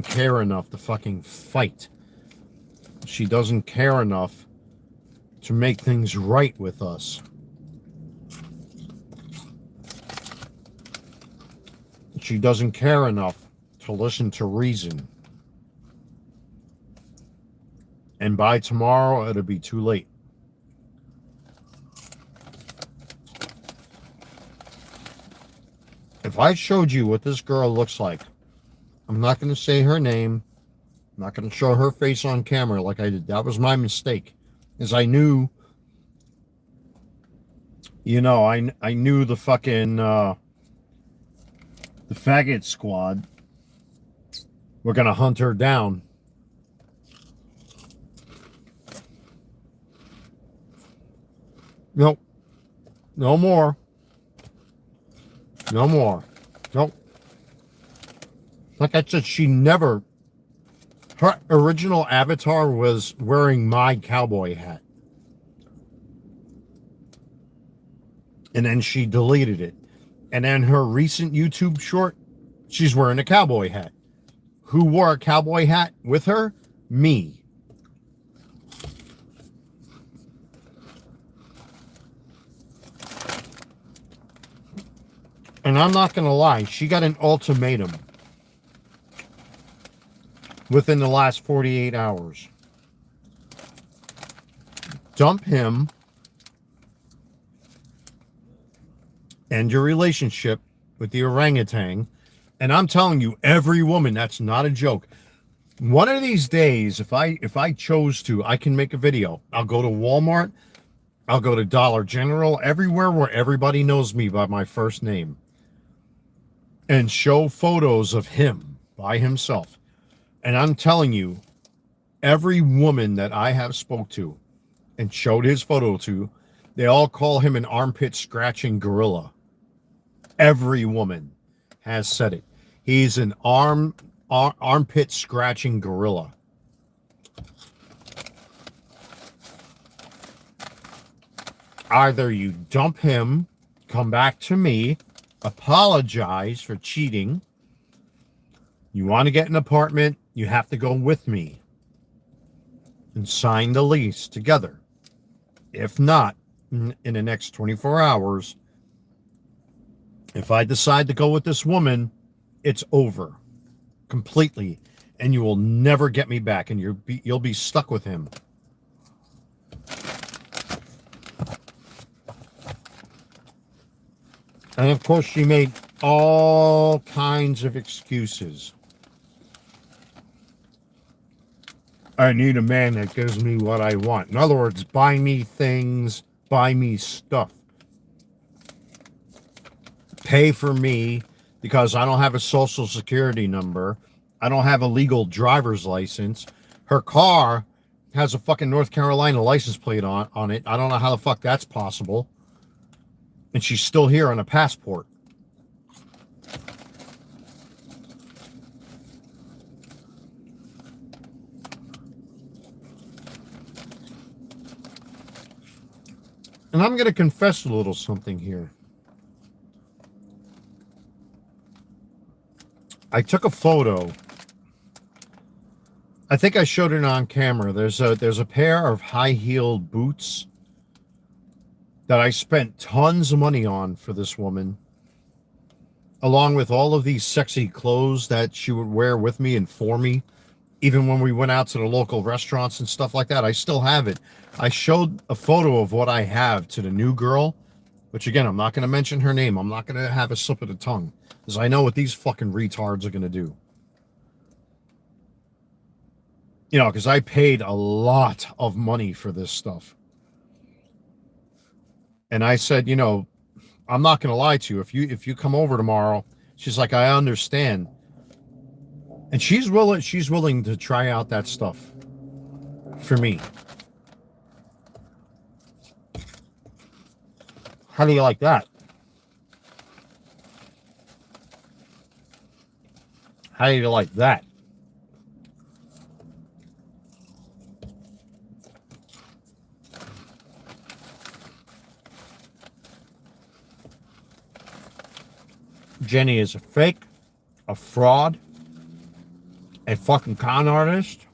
care enough to fucking fight. She doesn't care enough to make things right with us. She doesn't care enough to listen to reason. And by tomorrow, it'll be too late. If I showed you what this girl looks like, I'm not going to say her name. I'm not going to show her face on camera like I did. That was my mistake. As I knew, you know, I knew the fucking, the faggot squad were going to hunt her down. Nope. No more. No more. Nope. Like I said, she never... Her original avatar was wearing my cowboy hat. And then she deleted it. And then her recent YouTube short, she's wearing a cowboy hat. Who wore a cowboy hat with her? Me. And I'm not going to lie, she got an ultimatum within the last 48 hours. Dump him, end your relationship with the orangutan. And I'm telling you, every woman, that's not a joke. One of these days, if I chose to, I can make a video. I'll go to Walmart, I'll go to Dollar General, everywhere where everybody knows me by my first name, and show photos of him by himself. And I'm telling you, every woman that I have spoke to and showed his photo to, they all call him an armpit scratching gorilla. Every woman has said it. He's an armpit scratching gorilla. Either you dump him, come back to me, apologize for cheating, You want to get an apartment, you have to go with me and sign the lease together. If not, in the next 24 hours, if I decide to go with this woman, it's over completely, and you will never get me back, and you'll be stuck with him. And of course, she made all kinds of excuses. I need a man that gives me what I want. In other words, buy me things, buy me stuff. Pay for me because I don't have a social security number. I don't have a legal driver's license. Her car has a fucking North Carolina license plate on it. I don't know how the fuck that's possible. And she's still here on a passport. And I'm going to confess a little something here. I took a photo. I think I showed it on camera. There's a pair of high-heeled boots that I spent tons of money on for this woman, along with all of these sexy clothes that she would wear with me and for me, even when we went out to the local restaurants and stuff like that. I still have it. I showed a photo of what I have to the new girl, which again, I'm not going to mention her name. I'm not going to have a slip of the tongue, because I know what these fucking retards are going to do. You know, because I paid a lot of money for this stuff. And I said, you know, I'm not going to lie to you. If you come over tomorrow, she's like, I understand. And she's willing to try out that stuff for me. How do you like that? How do you like that? Jenny is a fake, a fraud, a fucking con artist.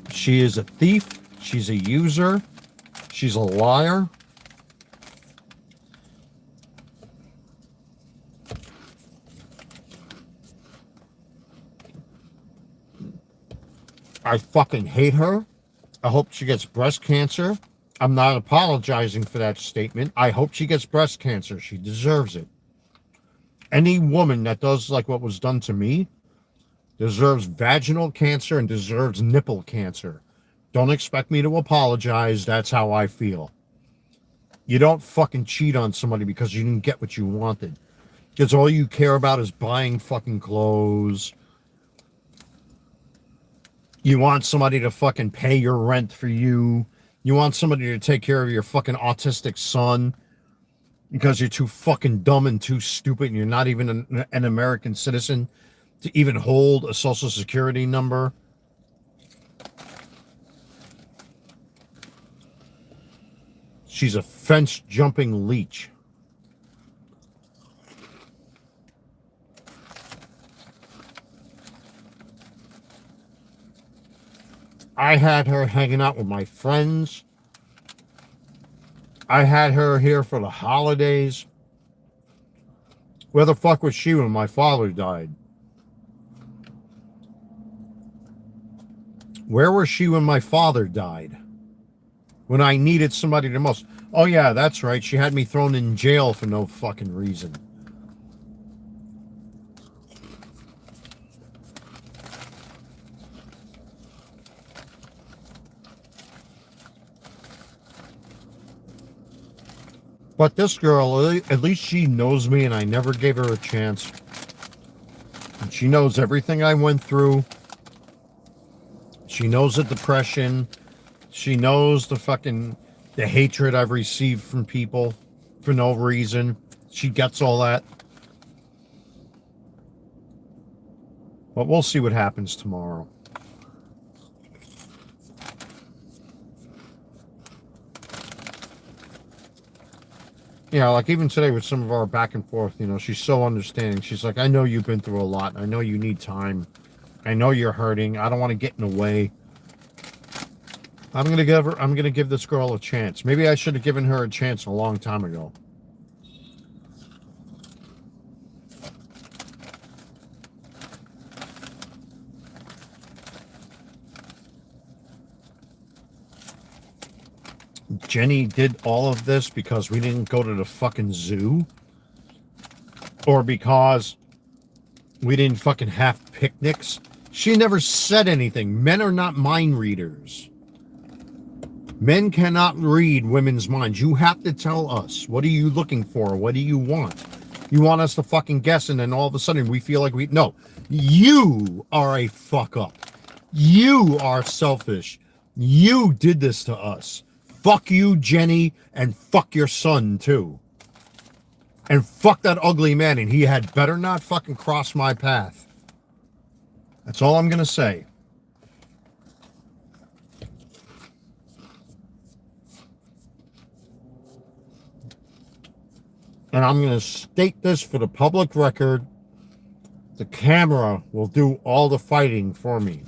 She is a thief. She's a user. She's a liar. I fucking hate her. I hope she gets breast cancer. I'm not apologizing for that statement. I hope she gets breast cancer. She deserves it. Any woman that does like what was done to me deserves vaginal cancer and deserves nipple cancer. Don't expect me to apologize. That's how I feel. You don't fucking cheat on somebody because you didn't get what you wanted. Because all you care about is buying fucking clothes. You want somebody to fucking pay your rent for you. You want somebody to take care of your fucking autistic son because you're too fucking dumb and too stupid and you're not even an American citizen to even hold a social security number. She's a fence-jumping leech. I had her hanging out with my friends. I had her here for the holidays. Where the fuck was she when my father died? Where was she when my father died? When I needed somebody the most? Oh yeah, that's right. She had me thrown in jail for no fucking reason. But this girl, at least she knows me and I never gave her a chance. And she knows everything I went through. She knows the depression. She knows the hatred I've received from people for no reason. She gets all that. But we'll see what happens tomorrow. Yeah, like even today with some of our back and forth, you know, she's so understanding. She's like, I know you've been through a lot. I know you need time. I know you're hurting. I don't want to get in the way. I'm gonna give this girl a chance. Maybe I should have given her a chance a long time ago. Jenny did all of this because we didn't go to the fucking zoo, or because we didn't fucking have picnics. She never said anything. Men are not mind readers. Men cannot read women's minds. You have to tell us, what are you looking for? What do you want? You want us to fucking guess, and then all of a sudden we feel like no, you are a fuck up. You are selfish. You did this to us. Fuck you, Jenny, and fuck your son too. And fuck that ugly man, and he had better not fucking cross my path. That's all I'm gonna say. And I'm going to state this for the public record. The camera will do all the fighting for me.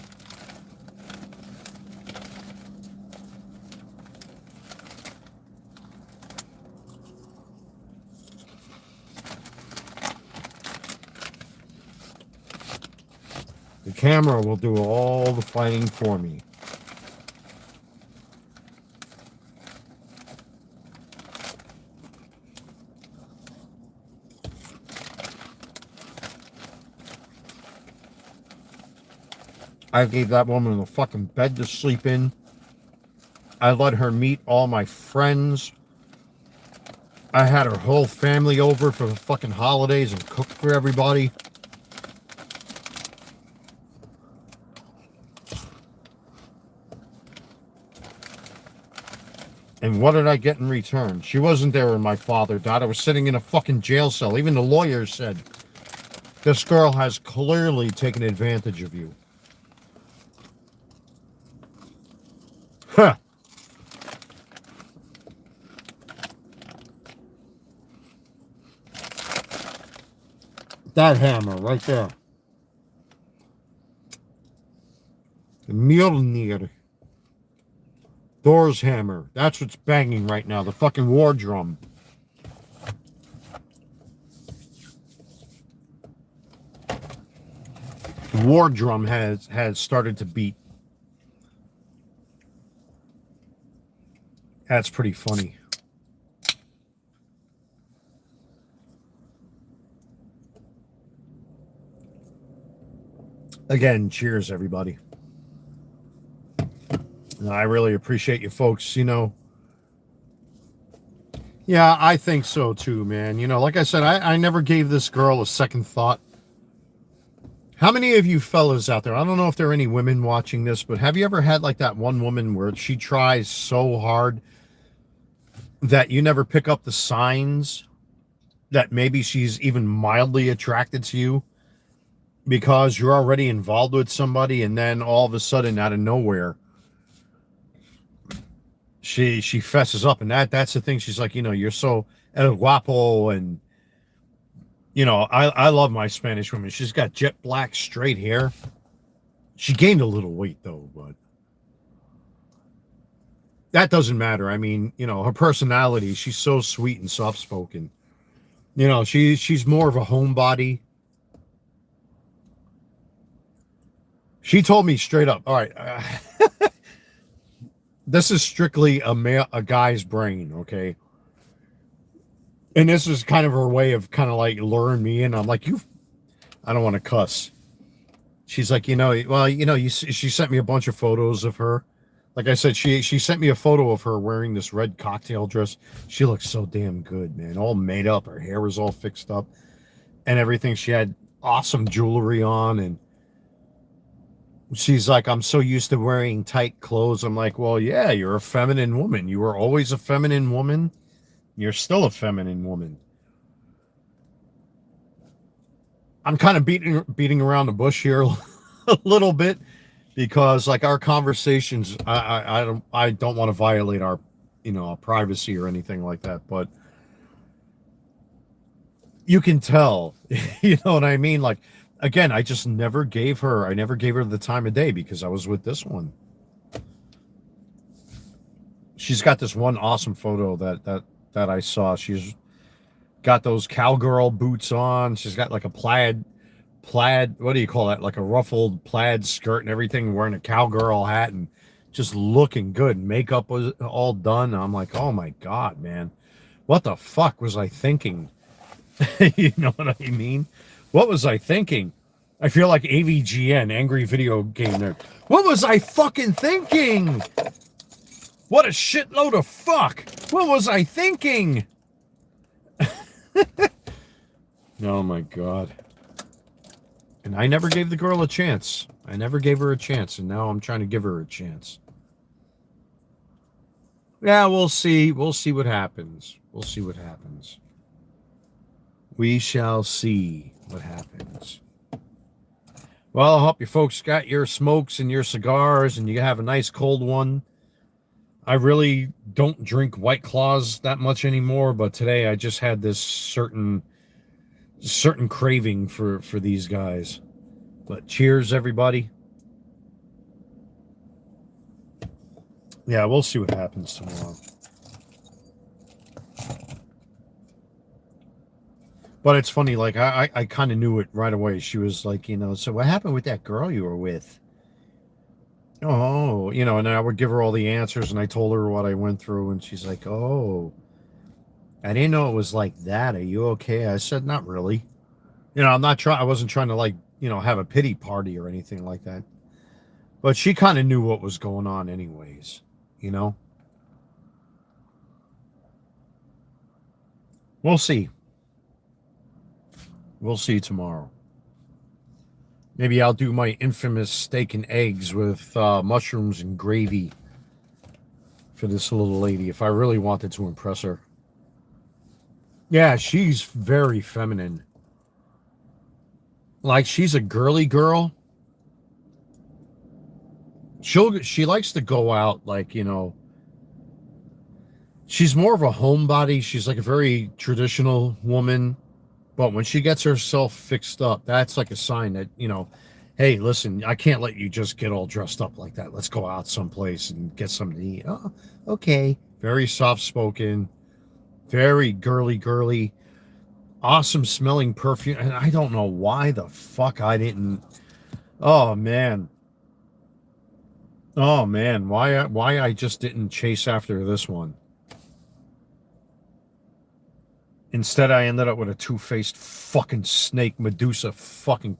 The camera will do all the fighting for me. I gave that woman a fucking bed to sleep in. I let her meet all my friends. I had her whole family over for the fucking holidays and cooked for everybody. And what did I get in return? She wasn't there when my father died. I was sitting in a fucking jail cell. Even the lawyer said, this girl has clearly taken advantage of you. Huh. That hammer right there. The Mjolnir. Thor's hammer. That's what's banging right now. The fucking war drum. The war drum has started to beat. That's pretty funny. Again, cheers, everybody. I really appreciate you folks, you know. Yeah, I think so too, man. You know, like I said, I never gave this girl a second thought. How many of you fellas out there, I don't know if there are any women watching this, but have you ever had like that one woman where she tries so hard that you never pick up the signs that maybe she's even mildly attracted to you because you're already involved with somebody, and then all of a sudden out of nowhere she fesses up, and that's the thing. She's like, you know, you're so el guapo, and you know, I love my Spanish women. She's got jet black straight hair. She gained a little weight though, but that doesn't matter. I mean, you know, her personality, she's so sweet and soft spoken. You know, she's more of a homebody. She told me straight up, all right, this is strictly a guy's brain, okay? And this is kind of her way of kind of like luring me in. I'm like, I don't want to cuss. She's like, you know, well, you know, she sent me a bunch of photos of her. Like I said, she sent me a photo of her wearing this red cocktail dress. She looked so damn good, man. All made up. Her hair was all fixed up and everything. She had awesome jewelry on, and she's like, I'm so used to wearing tight clothes. I'm like, well, yeah, you're a feminine woman. You were always a feminine woman. You're still a feminine woman. I'm kind of beating around the bush here a little bit, because like our conversations, I don't want to violate our, you know, our privacy or anything like that. But you can tell, you know what I mean? Like, again, I just never gave her, I never gave her the time of day because I was with this one. She's got this one awesome photo that I saw. She's got those cowgirl boots on. She's got like a plaid, what do you call that? Like a ruffled plaid skirt and everything, wearing a cowgirl hat and just looking good. Makeup was all done. I'm like, oh my God, man. What the fuck was I thinking? You know what I mean? What was I thinking? I feel like AVGN, Angry Video Game Nerd. What was I fucking thinking? What a shitload of fuck. What was I thinking? Oh my God. And I never gave the girl a chance. I never gave her a chance, and now I'm trying to give her a chance. Yeah, we'll see. We'll see what happens. We'll see what happens. We shall see what happens. Well, I hope you folks got your smokes and your cigars and you have a nice cold one. I really don't drink White Claws that much anymore, but today I just had this certain craving for these guys. But cheers, everybody. Yeah, we'll see what happens tomorrow. But it's funny, like, I kind of knew it right away. She was like, you know, so what happened with that girl you were with? Oh, you know, and I would give her all the answers, and I told her what I went through, and she's like, oh, I didn't know it was like that. Are you okay? I said, not really. You know, I wasn't trying to, like, you know, have a pity party or anything like that. But she kind of knew what was going on anyways, you know? We'll see. We'll see tomorrow. Maybe I'll do my infamous steak and eggs with mushrooms and gravy for this little lady if I really wanted to impress her. Yeah, she's very feminine. Like, she's a girly girl. She likes to go out, like, you know, she's more of a homebody. She's like a very traditional woman. But when she gets herself fixed up, that's like a sign that, you know, hey, listen, I can't let you just get all dressed up like that. Let's go out someplace and get something to eat. Oh, okay. Very soft-spoken, very girly, awesome smelling perfume. And I don't know why the fuck I didn't. Oh, man. Oh, man. Why I just didn't chase after this one. Instead, I ended up with a two-faced fucking snake, Medusa fucking...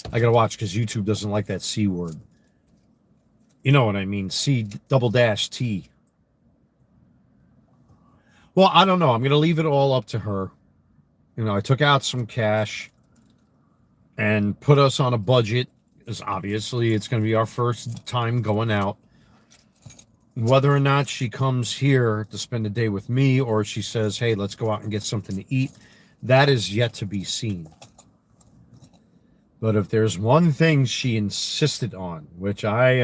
I gotta watch because YouTube doesn't like that C word. You know what I mean. C double-T. Well, I don't know. I'm gonna leave it all up to her. You know, I took out some cash and put us on a budget, because obviously it's gonna be our first time going out. Whether or not she comes here to spend a day with me or she says, hey, let's go out and get something to eat, that is yet to be seen. But if there's one thing she insisted on, which I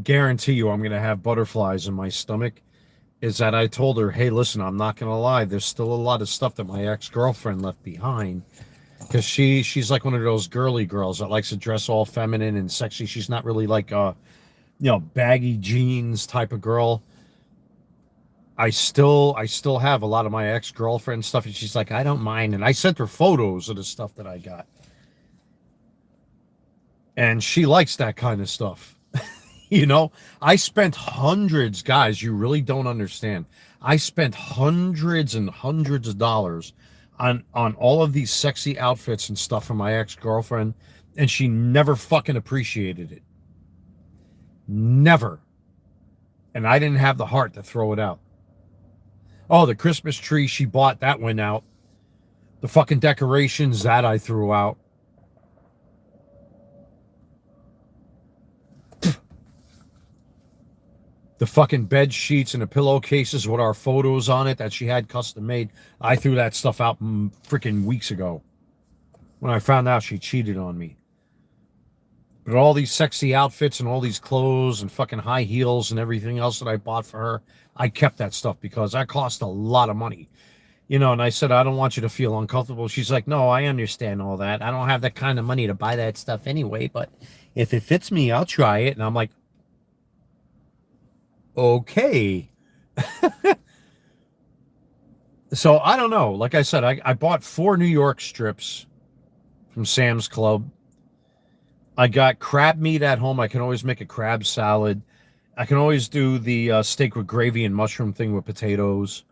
guarantee you I'm going to have butterflies in my stomach, is that I told her, hey, listen, I'm not going to lie. There's still a lot of stuff that my ex-girlfriend left behind. Because she's like one of those girly girls that likes to dress all feminine and sexy. She's not really like you know, baggy jeans type of girl. I still have a lot of my ex-girlfriend stuff, and she's like, I don't mind. And I sent her photos of the stuff that I got. And she likes that kind of stuff. You know, I spent hundreds, guys, you really don't understand. I spent hundreds and hundreds of dollars on all of these sexy outfits and stuff for my ex-girlfriend, and she never fucking appreciated it. Never. And I didn't have the heart to throw it out. Oh, the Christmas tree she bought, that went out. The fucking decorations, that I threw out. The fucking bed sheets and the pillowcases with our photos on it that she had custom made, I threw that stuff out freaking weeks ago when I found out she cheated on me. But all these sexy outfits and all these clothes and fucking high heels and everything else that I bought for her, I kept that stuff because that cost a lot of money. You know, and I said, I don't want you to feel uncomfortable. She's like, no, I understand all that. I don't have that kind of money to buy that stuff anyway, but if it fits me, I'll try it. And I'm like, okay. So I don't know. Like I said, I bought 4 New York strips from Sam's Club. I got crab meat at home. I can always make a crab salad. I can always do the steak with gravy and mushroom thing with potatoes.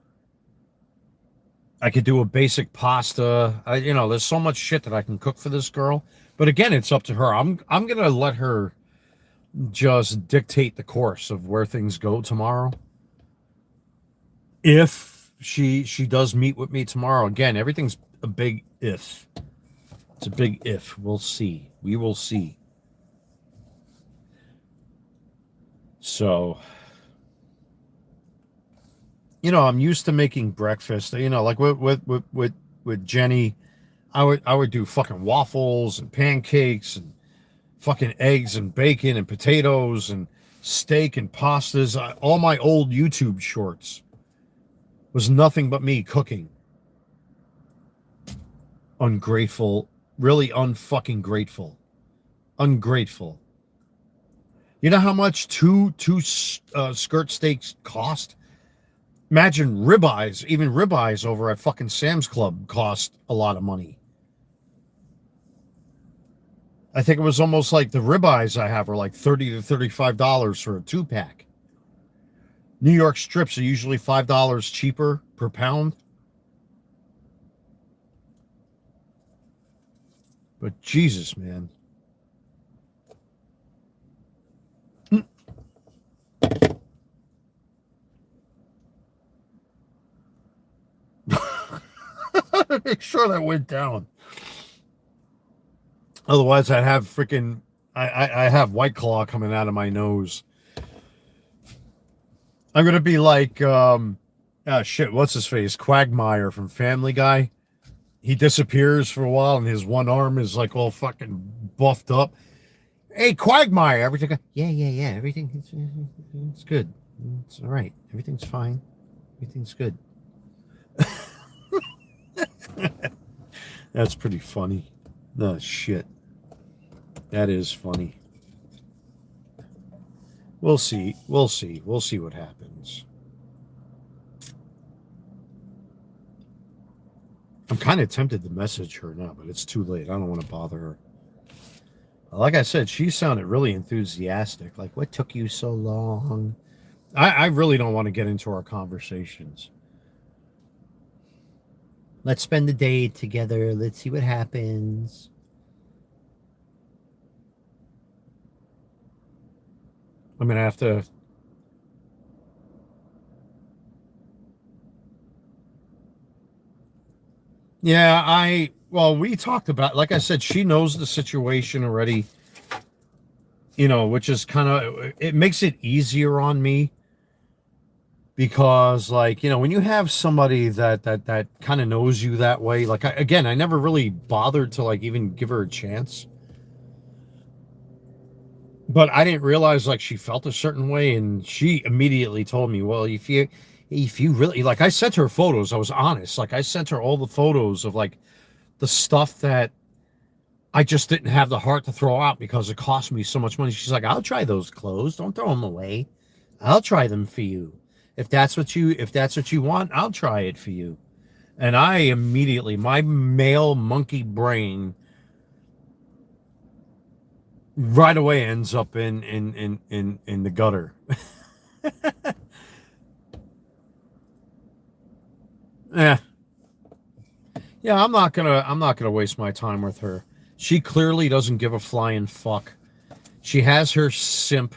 I could do a basic pasta. You know, there's so much shit that I can cook for this girl. But again, it's up to her. I'm gonna let her just dictate the course of where things go tomorrow. If she does meet with me tomorrow, again, everything's a big if. It's a big if. We'll see. We will see. So, you know, I'm used to making breakfast. You know, like with Jenny, I would do fucking waffles and pancakes and fucking eggs and bacon and potatoes and steak and pastas. All my old YouTube shorts was nothing but me cooking. Ungrateful, really unfucking grateful. Ungrateful. You know how much two skirt steaks cost? Imagine ribeyes, even ribeyes over at fucking Sam's Club cost a lot of money. I think it was almost like the ribeyes I have are like $30 to $35 for a 2-pack. New York strips are usually $5 cheaper per pound. But Jesus, man. Make sure that went down. Otherwise, I'd have freaking... I have White Claw coming out of my nose. I'm going to be like... shit, what's his face? Quagmire from Family Guy. He disappears for a while, and his one arm is like all fucking buffed up. Hey, Quagmire, everything... Yeah, everything... It's good. It's all right. Everything's fine. Everything's good. That's pretty funny. No, shit. That is funny. We'll see. We'll see. We'll see what happens. I'm kind of tempted to message her now, but it's too late. I don't want to bother her. Like I said, she sounded really enthusiastic. Like, what took you so long? I really don't want to get into our conversations. Let's spend the day together. Let's see what happens. I'm going to have to... Yeah, well, we talked about, like I said, she knows the situation already, you know, which is kind of, it makes it easier on me because, like, you know, when you have somebody that kind of knows you that way, like, I never really bothered to, like, even give her a chance. But I didn't realize, like, she felt a certain way, and she immediately told me, well, if you really, like, I sent her photos, I was honest, like, I sent her all the photos of, like, the stuff that I just didn't have the heart to throw out because it cost me so much money. She's like, I'll try those clothes, don't throw them away. I'll try them for you. If that's what you want, I'll try it for you. And I immediately, my male monkey brain right away ends up in the gutter. Yeah, I'm not gonna waste my time with her. She clearly doesn't give a flying fuck. She has her simp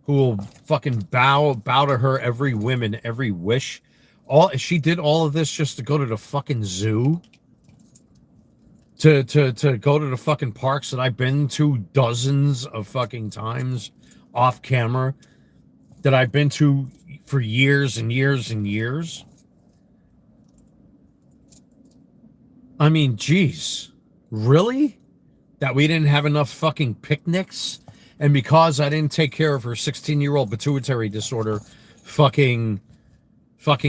who will fucking bow to her every whim and every wish. She did all of this just to go to the fucking zoo. To go to the fucking parks that I've been to dozens of fucking times off camera, that I've been to for years and years and years. I mean, geez, really? That we didn't have enough fucking picnics? And because I didn't take care of her 16-year-old pituitary disorder fucking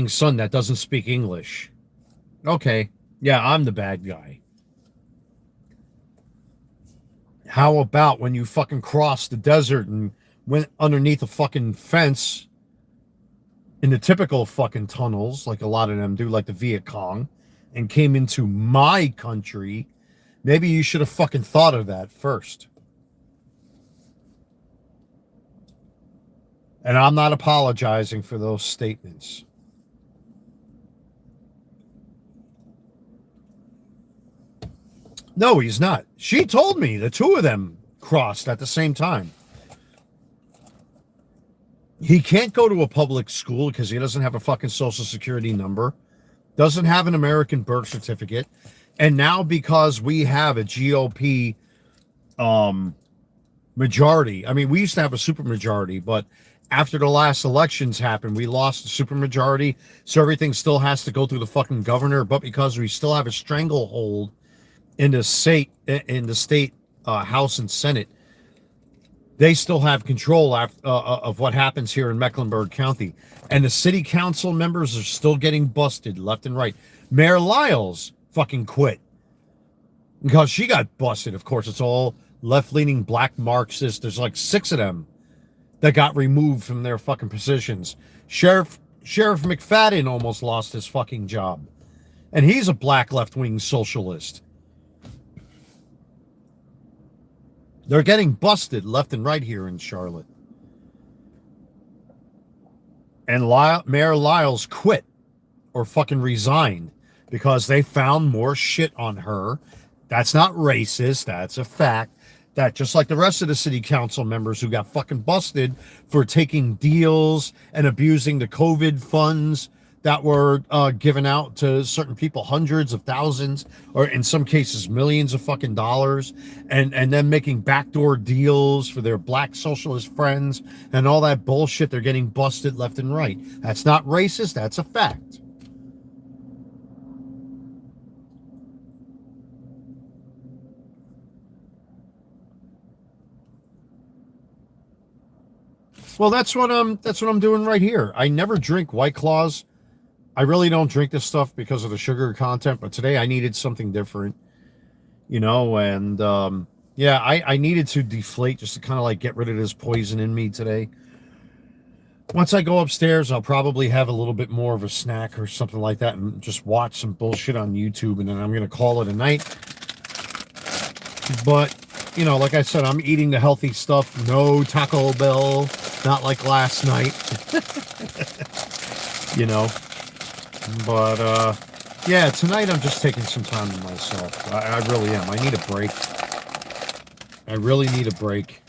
son that doesn't speak English. Okay. Yeah, I'm the bad guy. How about when you fucking crossed the desert and went underneath a fucking fence in the typical fucking tunnels, like a lot of them do, like the Viet Cong, and came into my country? Maybe you should have fucking thought of that first. And I'm not apologizing for those statements. No, he's not. She told me the two of them crossed at the same time. He can't go to a public school because he doesn't have a fucking social security number, doesn't have an American birth certificate. And now because we have a GOP majority, I mean, we used to have a supermajority, but after the last elections happened, we lost the supermajority. So everything still has to go through the fucking governor. But because we still have a stranglehold in the state House and Senate, they still have control of what happens here in Mecklenburg County. And the city council members are still getting busted left and right. Mayor Lyles fucking quit because she got busted. Of course, it's all left-leaning black Marxists. There's like 6 of them that got removed from their fucking positions. Sheriff McFadden almost lost his fucking job. And he's a black left-wing socialist. They're getting busted left and right here in Charlotte. And Mayor Lyles quit or fucking resigned because they found more shit on her. That's not racist. That's a fact. That just like the rest of the city council members who got fucking busted for taking deals and abusing the COVID funds that were given out to certain people, hundreds of thousands, or in some cases, millions of fucking dollars, and then making backdoor deals for their black socialist friends and all that bullshit. They're getting busted left and right. That's not racist. That's a fact. Well, that's what I'm doing right here. I never drink White Claws. I really don't drink this stuff because of the sugar content, but today I needed something different, and yeah, I needed to deflate just to kind of like get rid of this poison in me today. Once I go upstairs, I'll probably have a little bit more of a snack or something like that and just watch some bullshit on YouTube, and then I'm going to call it a night. But, like I said, I'm eating the healthy stuff. No Taco Bell, not like last night, But, yeah, tonight I'm just taking some time to myself. I really am. I need a break. I really need a break.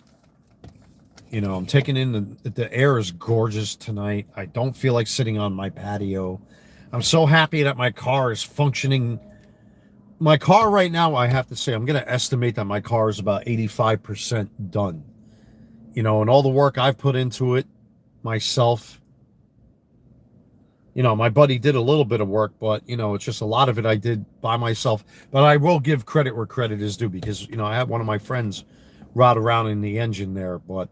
I'm taking in the air is gorgeous tonight. I don't feel like sitting on my patio. I'm so happy that my car is functioning. My car right now, I have to say, I'm going to estimate that my car is about 85% done. And all the work I've put into it myself. My buddy did a little bit of work, but, it's just a lot of it I did by myself. But I will give credit where credit is due because, I had one of my friends ride around in the engine there. But,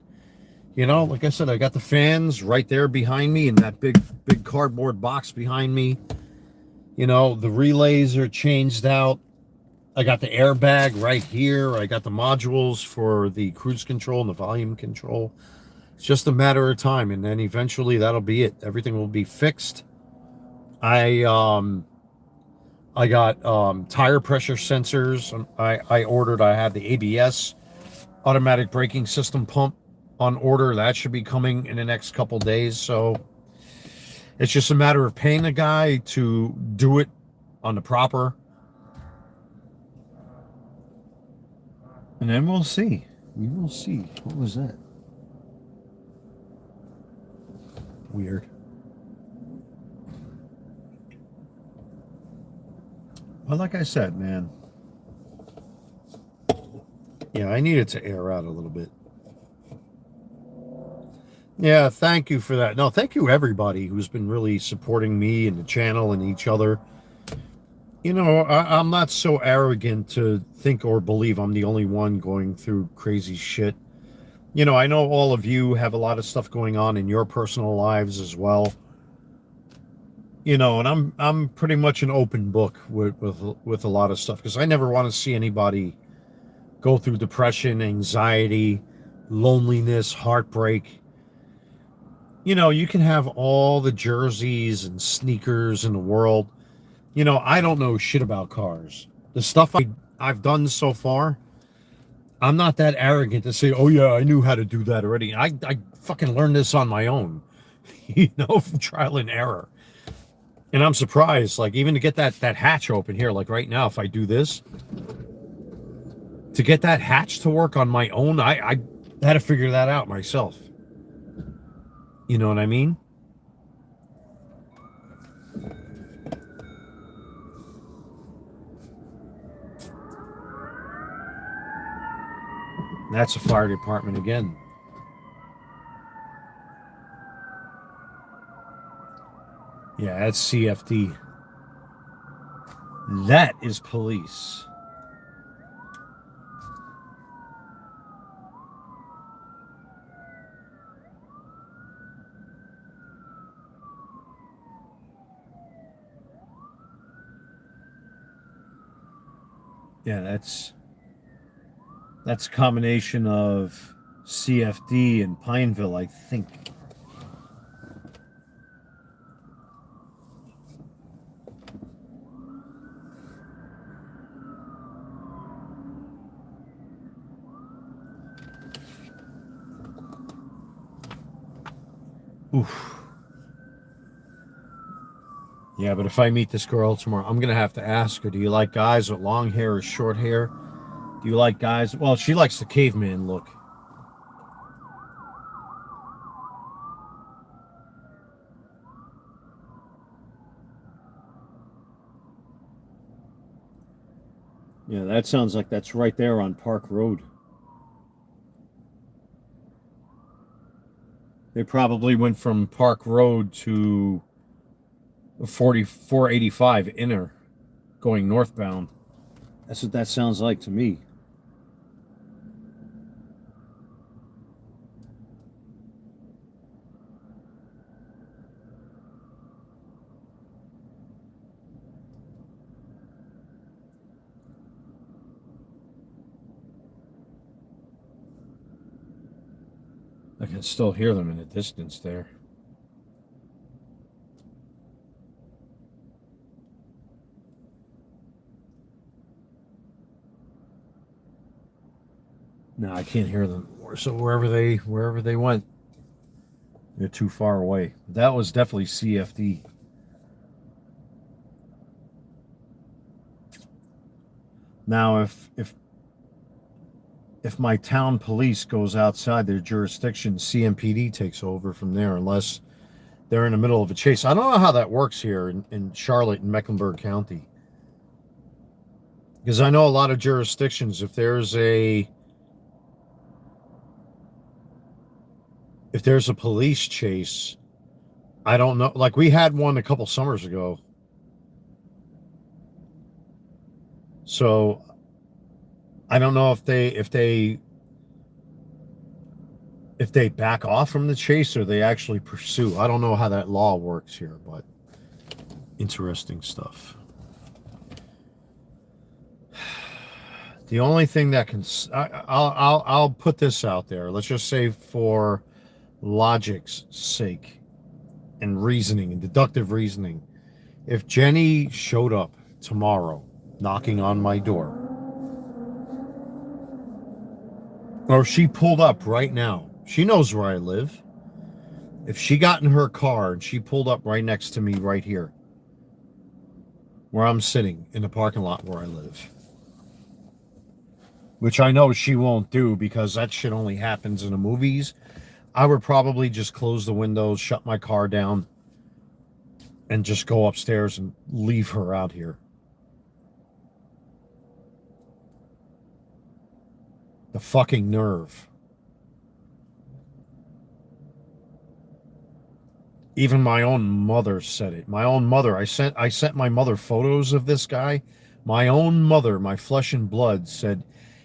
like I said, I got the fans right there behind me and that big cardboard box behind me. The relays are changed out. I got the airbag right here. I got the modules for the cruise control and the volume control. It's just a matter of time, and then eventually that'll be it. Everything will be fixed. I got tire pressure sensors. I ordered. I have the ABS automatic braking system pump on order. That should be coming in the next couple days. So it's just a matter of paying the guy to do it on the proper. And then we'll see. We will see. What was that? Weird. Well, like I said, man. Yeah, I needed to air out a little bit. Yeah, thank you for that. No, thank you everybody who's been really supporting me and the channel and each other. I'm not so arrogant to think or believe I'm the only one going through crazy shit. I know all of you have a lot of stuff going on in your personal lives as well. You know, and I'm pretty much an open book with a lot of stuff because I never want to see anybody go through depression, anxiety, loneliness, heartbreak. You know, you can have all the jerseys and sneakers in the world. You know, I don't know shit about cars. The stuff I've done so far, I'm not that arrogant to say, oh yeah, I knew how to do that already. I fucking learned this on my own, you know, from trial and error. And I'm surprised, like even to get that hatch open here, like right now, if I do this, to get that hatch to work on my own, I had to figure that out myself. You know what I mean? That's a fire department again. Yeah, that's CFD. That is police. Yeah, that's a combination of CFD and Pineville, I think. Oof. Yeah, but if I meet this girl tomorrow, I'm gonna have to ask her, do you like guys with long hair or short hair? Do you like guys? Well, she likes the caveman look. Yeah, that sounds like that's right there on Park Road. They probably went from Park Road to 4485 inner going northbound. That's what that sounds like to me. I can still hear them in the distance there. No, I can't hear them. So wherever they went, they're too far away. That was definitely CFD. Now, if my town police goes outside their jurisdiction, CMPD takes over from there, unless they're in the middle of a chase. I don't know how that works here in Charlotte and Mecklenburg County, because I know a lot of jurisdictions. If there's a police chase, I don't know. Like we had one a couple summers ago. So I don't know if they back off from the chase or they actually pursue. I don't know how that law works here, but interesting stuff. The only thing that can I'll put this out there. Let's just say for logic's sake and reasoning and deductive reasoning, if Jenny showed up tomorrow knocking on my door, or she pulled up right now, she knows where I live. If she got in her car and she pulled up right next to me right here, where I'm sitting in the parking lot where I live, which I know she won't do because that shit only happens in the movies, I would probably just close the windows, shut my car down, and just go upstairs and leave her out here. The fucking nerve. Even my own mother said it. My own mother. I sent my mother photos of this guy. My own mother, my flesh and blood, said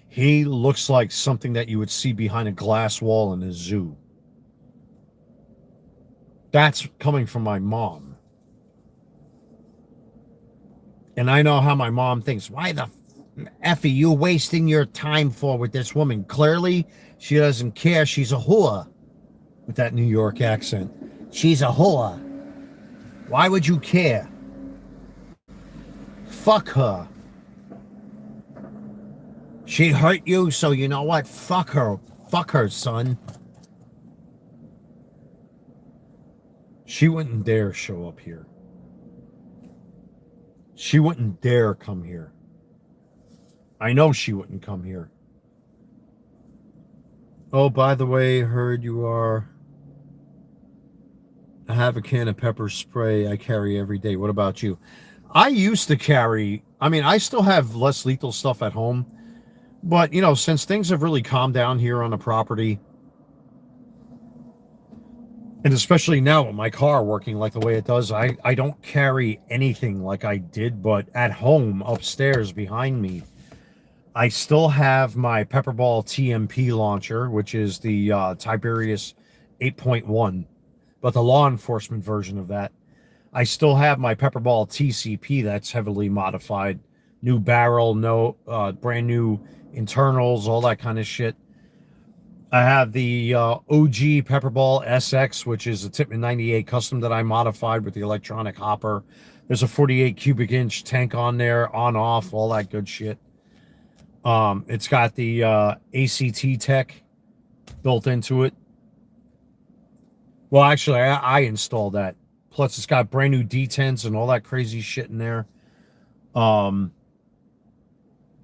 he looks like something that you would see behind a glass wall in a zoo. That's coming from my mom. And I know how my mom thinks. Why the F are you wasting your time for with this woman? Clearly, she doesn't care. She's a whore with that New York accent. She's a whore. Why would you care? Fuck her. She hurt you, so you know what? Fuck her. Fuck her, son. She wouldn't dare show up here. She wouldn't dare come here. I know she wouldn't come here. Oh, by the way, heard you are. I have a can of pepper spray I carry every day. What about you? I used to carry, I mean, I still have less lethal stuff at home. But, you know, since things have really calmed down here on the property, and especially now with my car working like the way it does, I don't carry anything like I did. But at home, upstairs behind me, I still have my Pepperball TMP launcher, which is the Tiberius 8.1, but the law enforcement version of that. I still have my Pepperball TCP that's heavily modified, new barrel, no brand new internals, all that kind of shit. I have the OG Pepperball SX, which is a Tipman 98 custom that I modified with the electronic hopper. There's a 48 cubic inch tank on there, on off, all that good shit. It's got the ACT tech built into it. Well, actually, I installed that. Plus, it's got brand new detents and all that crazy shit in there.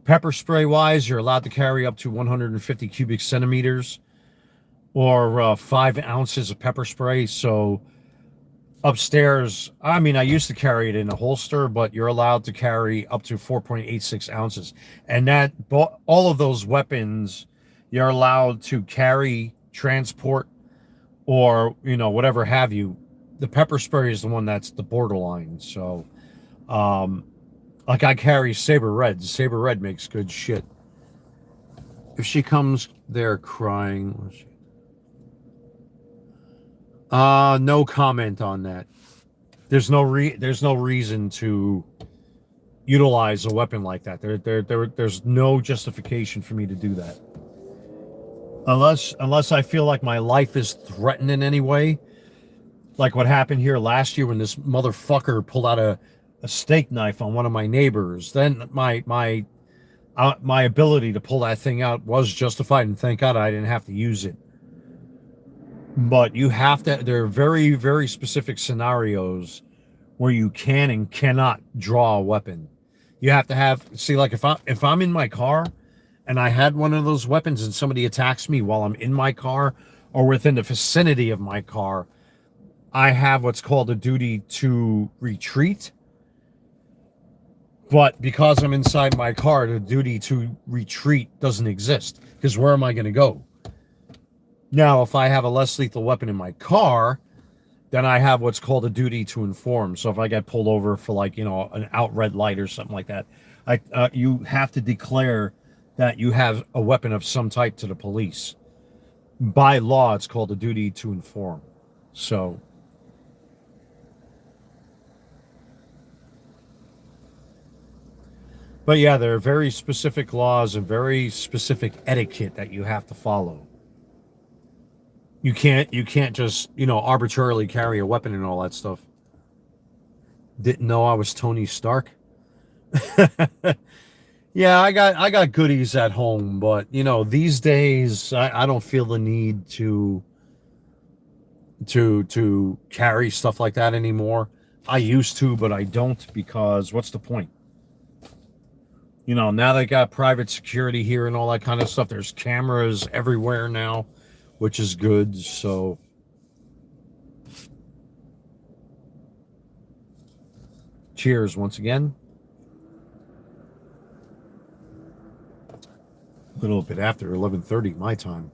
Pepper spray wise, you're allowed to carry up to 150 cubic centimeters or 5 ounces of pepper spray. So upstairs, I mean, I used to carry it in a holster, but you're allowed to carry up to 4.86 ounces. And that, all of those weapons, you're allowed to carry, transport, or, you know, whatever have you. The pepper spray is the one that's the borderline. So, like I carry Saber Red. Saber Red makes good shit. If she comes there crying, no comment on that. There's no reason to utilize a weapon like that. There's no justification for me to do that. Unless I feel like my life is threatened in any way. Like what happened here last year when this motherfucker pulled out a steak knife on one of my neighbors. Then my ability to pull that thing out was justified, and thank God I didn't have to use it. But you have to, there are very, very specific scenarios where you can and cannot draw a weapon. You have to have, see, like if I'm in my car and I had one of those weapons and somebody attacks me while I'm in my car or within the vicinity of my car, I have what's called a duty to retreat. But because I'm inside my car, the duty to retreat doesn't exist. Because where am I going to go? Now, if I have a less lethal weapon in my car, then I have what's called a duty to inform. So if I get pulled over for, like, you know, an out red light or something like that, you have to declare that you have a weapon of some type to the police. By law, it's called a duty to inform. So, but yeah, there are very specific laws and very specific etiquette that you have to follow. You can't just, you know, arbitrarily carry a weapon and all that stuff. Didn't know I was Tony Stark. Yeah, I got goodies at home, but you know, these days I don't feel the need to carry stuff like that anymore. I used to, but I don't, because what's the point? You know, now they got private security here and all that kind of stuff. There's cameras everywhere now, which is good. So cheers once again. A little bit after 11:30 my time.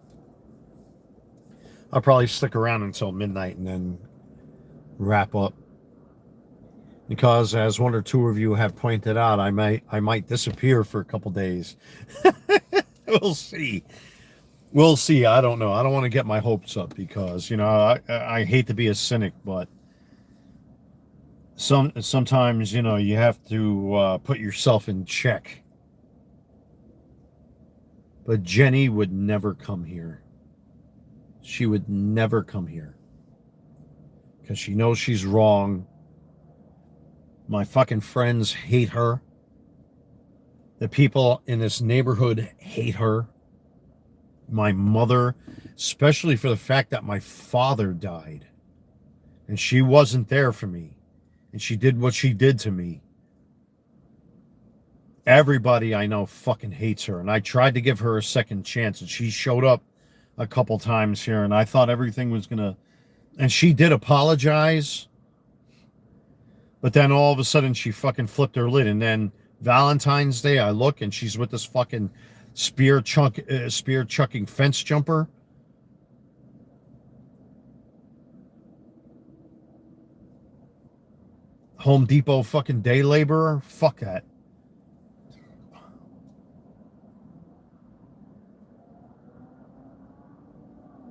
I'll probably stick around until midnight and then wrap up. Because as one or two of you have pointed out, I might disappear for a couple days. We'll see. We'll see. I don't know. I don't want to get my hopes up because, you know, I hate to be a cynic, but Sometimes, you know, you have to put yourself in check. But Jenny would never come here. She would never come here. Because she knows she's wrong. My fucking friends hate her. The people in this neighborhood hate her. My mother, especially for the fact that my father died. And she wasn't there for me. And she did what she did to me. Everybody I know fucking hates her. And I tried to give her a second chance. And she showed up a couple times here. And I thought everything was going to... And she did apologize. But then all of a sudden she fucking flipped her lid. And then Valentine's Day, I look and she's with this fucking spear chucking fence jumper. Home Depot fucking day laborer. Fuck that.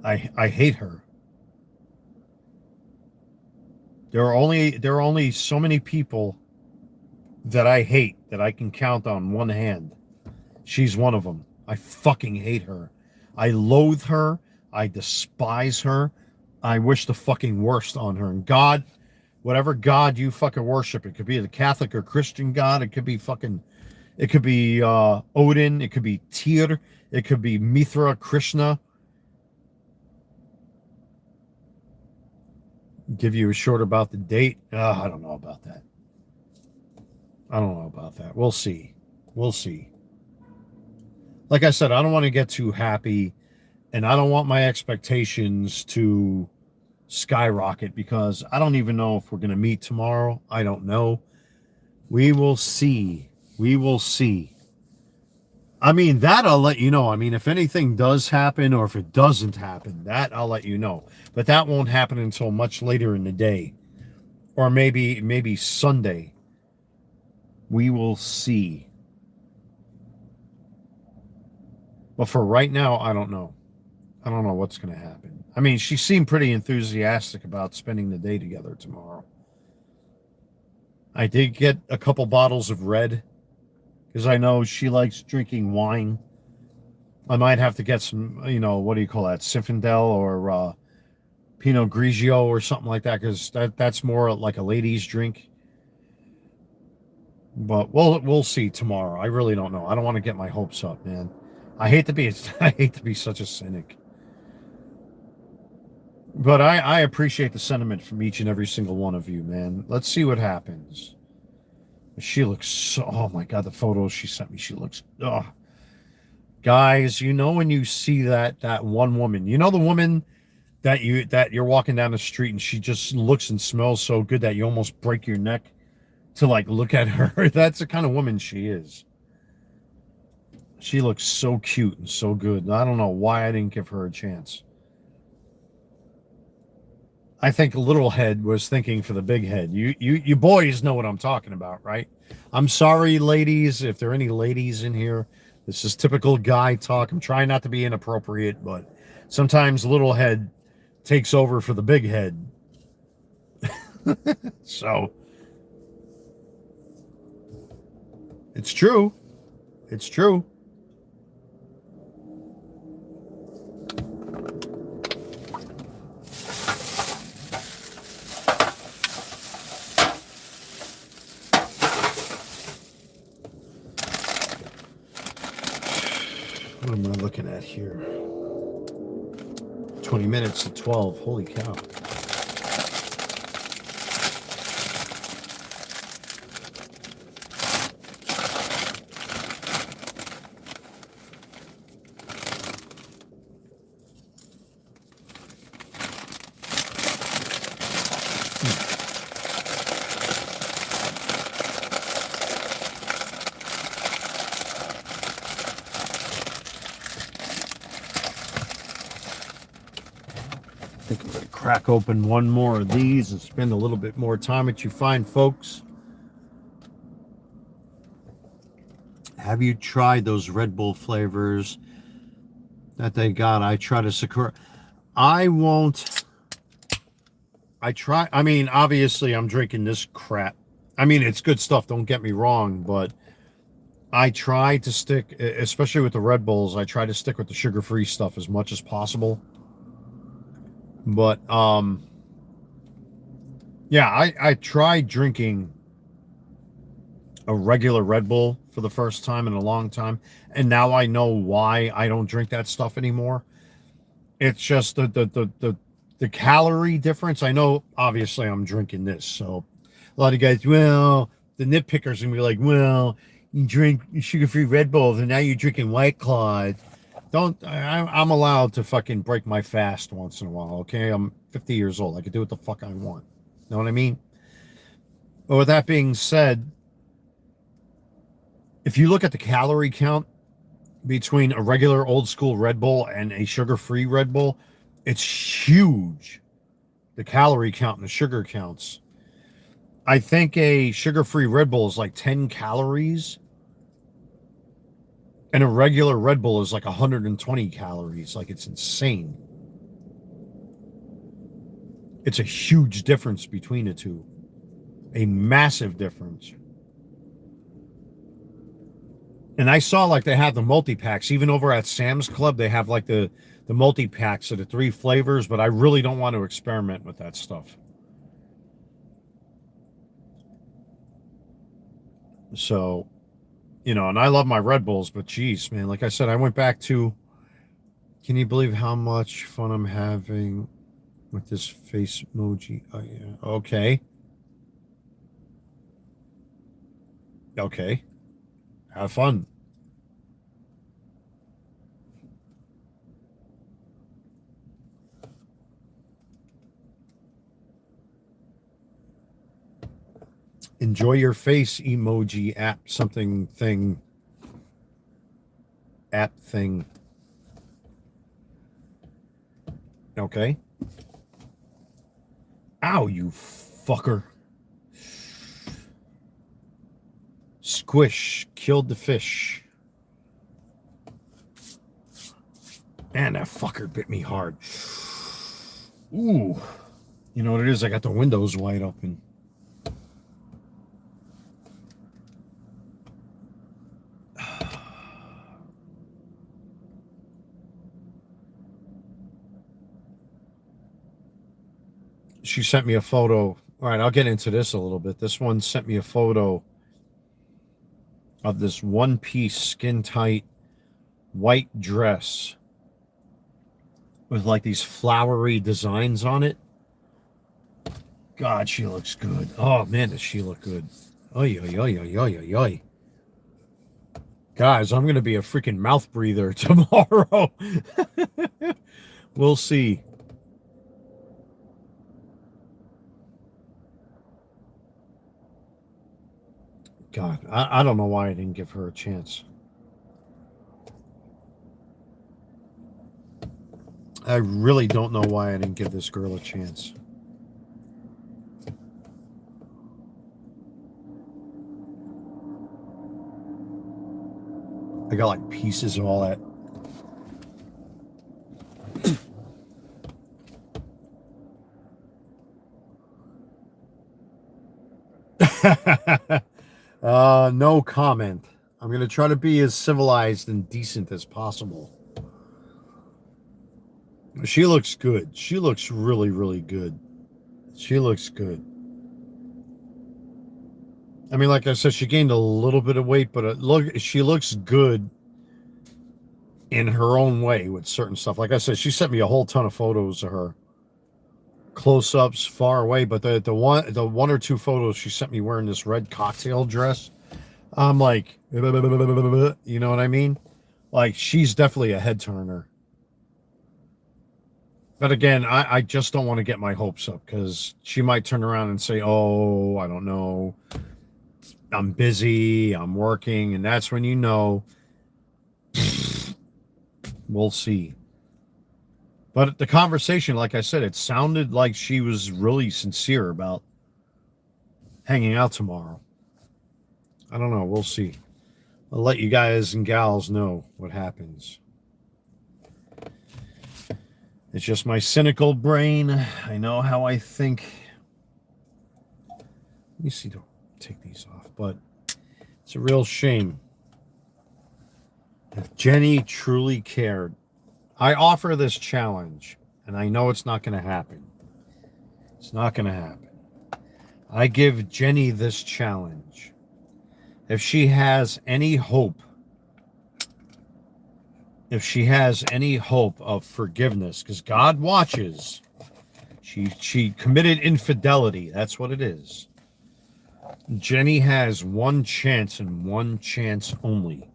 I hate her. There are only so many people that I hate that I can count on one hand. She's one of them. I fucking hate her. I loathe her. I despise her. I wish the fucking worst on her. And God, whatever God you fucking worship, it could be the Catholic or Christian God. It could be Odin. It could be Tyr. It could be Mithra, Krishna. Give you a short about the date. I don't know about that. We'll see. Like I said, I don't want to get too happy, and I don't want my expectations to skyrocket because I don't even know if we're going to meet tomorrow. I don't know. We will see. I mean, that I'll let you know. I mean, if anything does happen or if it doesn't happen, that I'll let you know. But that won't happen until much later in the day. Or maybe Sunday. We will see. But for right now, I don't know. I don't know what's going to happen. I mean, she seemed pretty enthusiastic about spending the day together tomorrow. I did get a couple bottles of red because I know she likes drinking wine. I might have to get some, what do you call that? Zinfandel or Pinot Grigio or something like that because that's more like a lady's drink. But we'll see tomorrow. I really don't know. I don't want to get my hopes up, man. I hate to be such a cynic. But I appreciate the sentiment from each and every single one of you, man. Let's see what happens. She looks so, oh my God, the photos she sent me, she looks, oh. Guys, when you see that one woman, the woman that you're walking down the street and she just looks and smells so good that you almost break your neck to like look at her. That's the kind of woman she is. She looks so cute and so good. And I don't know why I didn't give her a chance. I think Little Head was thinking for the big head. You boys know what I'm talking about, right? I'm sorry, ladies, if there are any ladies in here. This is typical guy talk. I'm trying not to be inappropriate, but sometimes Little Head takes over for the big head. So, it's true. It's true. What am I looking at here? 20 minutes to 12. Holy cow. I think I'm going to crack open one more of these and spend a little bit more time with you fine folks. Have you tried those Red Bull flavors that they got? I try to Sakura. I won't I mean, obviously I'm drinking this crap. I mean, it's good stuff, don't get me wrong, but I try to stick, especially with the Red Bulls, I try to stick with the sugar-free stuff as much as possible. But yeah, I tried drinking a regular Red Bull for the first time in a long time, and now I know why I don't drink that stuff anymore. It's just the calorie difference. I know obviously I'm drinking this, so a lot of guys, well, the nitpickers gonna be like, well, you drink sugar-free Red Bulls and now you're drinking White Claws. Don't I'm allowed to fucking break my fast once in a while, okay? I'm 50 years old. I can do what the fuck I want. Know what I mean? But with that being said, if you look at the calorie count between a regular old school Red Bull and a sugar-free Red Bull, it's huge. The calorie count and the sugar counts. I think a sugar-free Red Bull is like 10 calories. And a regular Red Bull is like 120 calories. Like, it's insane. It's a huge difference between the two. A massive difference. And I saw like they have the multi-packs. Even over at Sam's Club, they have like the multi-packs of the 3 flavors, but I really don't want to experiment with that stuff. So, you know, and I love my Red Bulls, but geez, man, like I said, I went back to, can you believe how much fun I'm having with this face emoji? Oh, yeah. Okay. Okay. Have fun. Enjoy your face emoji app something thing. App thing. Okay. Ow, you fucker. Squish. Killed the fish. Man, that fucker bit me hard. Ooh. You know what it is? I got the windows wide open. She sent me a photo. All right, I'll get into this a little bit. This one sent me a photo of this one-piece skin-tight white dress with like these flowery designs on it. God, she looks good. Oh man, does she look good. Oy, oy, oy, oy, oy, oy, oy. Guys, I'm gonna be a freaking mouth breather tomorrow. We'll see. God, I don't know why I didn't give her a chance. I really don't know why I didn't give this girl a chance. I got like pieces of all that. No comment. I'm going to try to be as civilized and decent as possible. She looks good. She looks really, really good. She looks good. I mean, like I said, she gained a little bit of weight, but she looks good in her own way with certain stuff. Like I said, she sent me a whole ton of photos of her. Close-ups far away, but the one or two photos she sent me wearing this red cocktail dress, I'm like, you know what I mean? Like, she's definitely a head turner. But again, I just don't want to get my hopes up because she might turn around and say, oh, I don't know, I'm busy, I'm working, and that's when you know. We'll see. But the conversation, like I said, it sounded like she was really sincere about hanging out tomorrow. I don't know. We'll see. I'll let you guys and gals know what happens. It's just my cynical brain. I know how I think. Let me see, take these off, but it's a real shame. If Jenny truly cared, I offer this challenge, and I know it's not going to happen. It's not going to happen. I give Jenny this challenge. If she has any hope, of forgiveness, because God watches, she committed infidelity. That's what it is. Jenny has one chance and one chance only.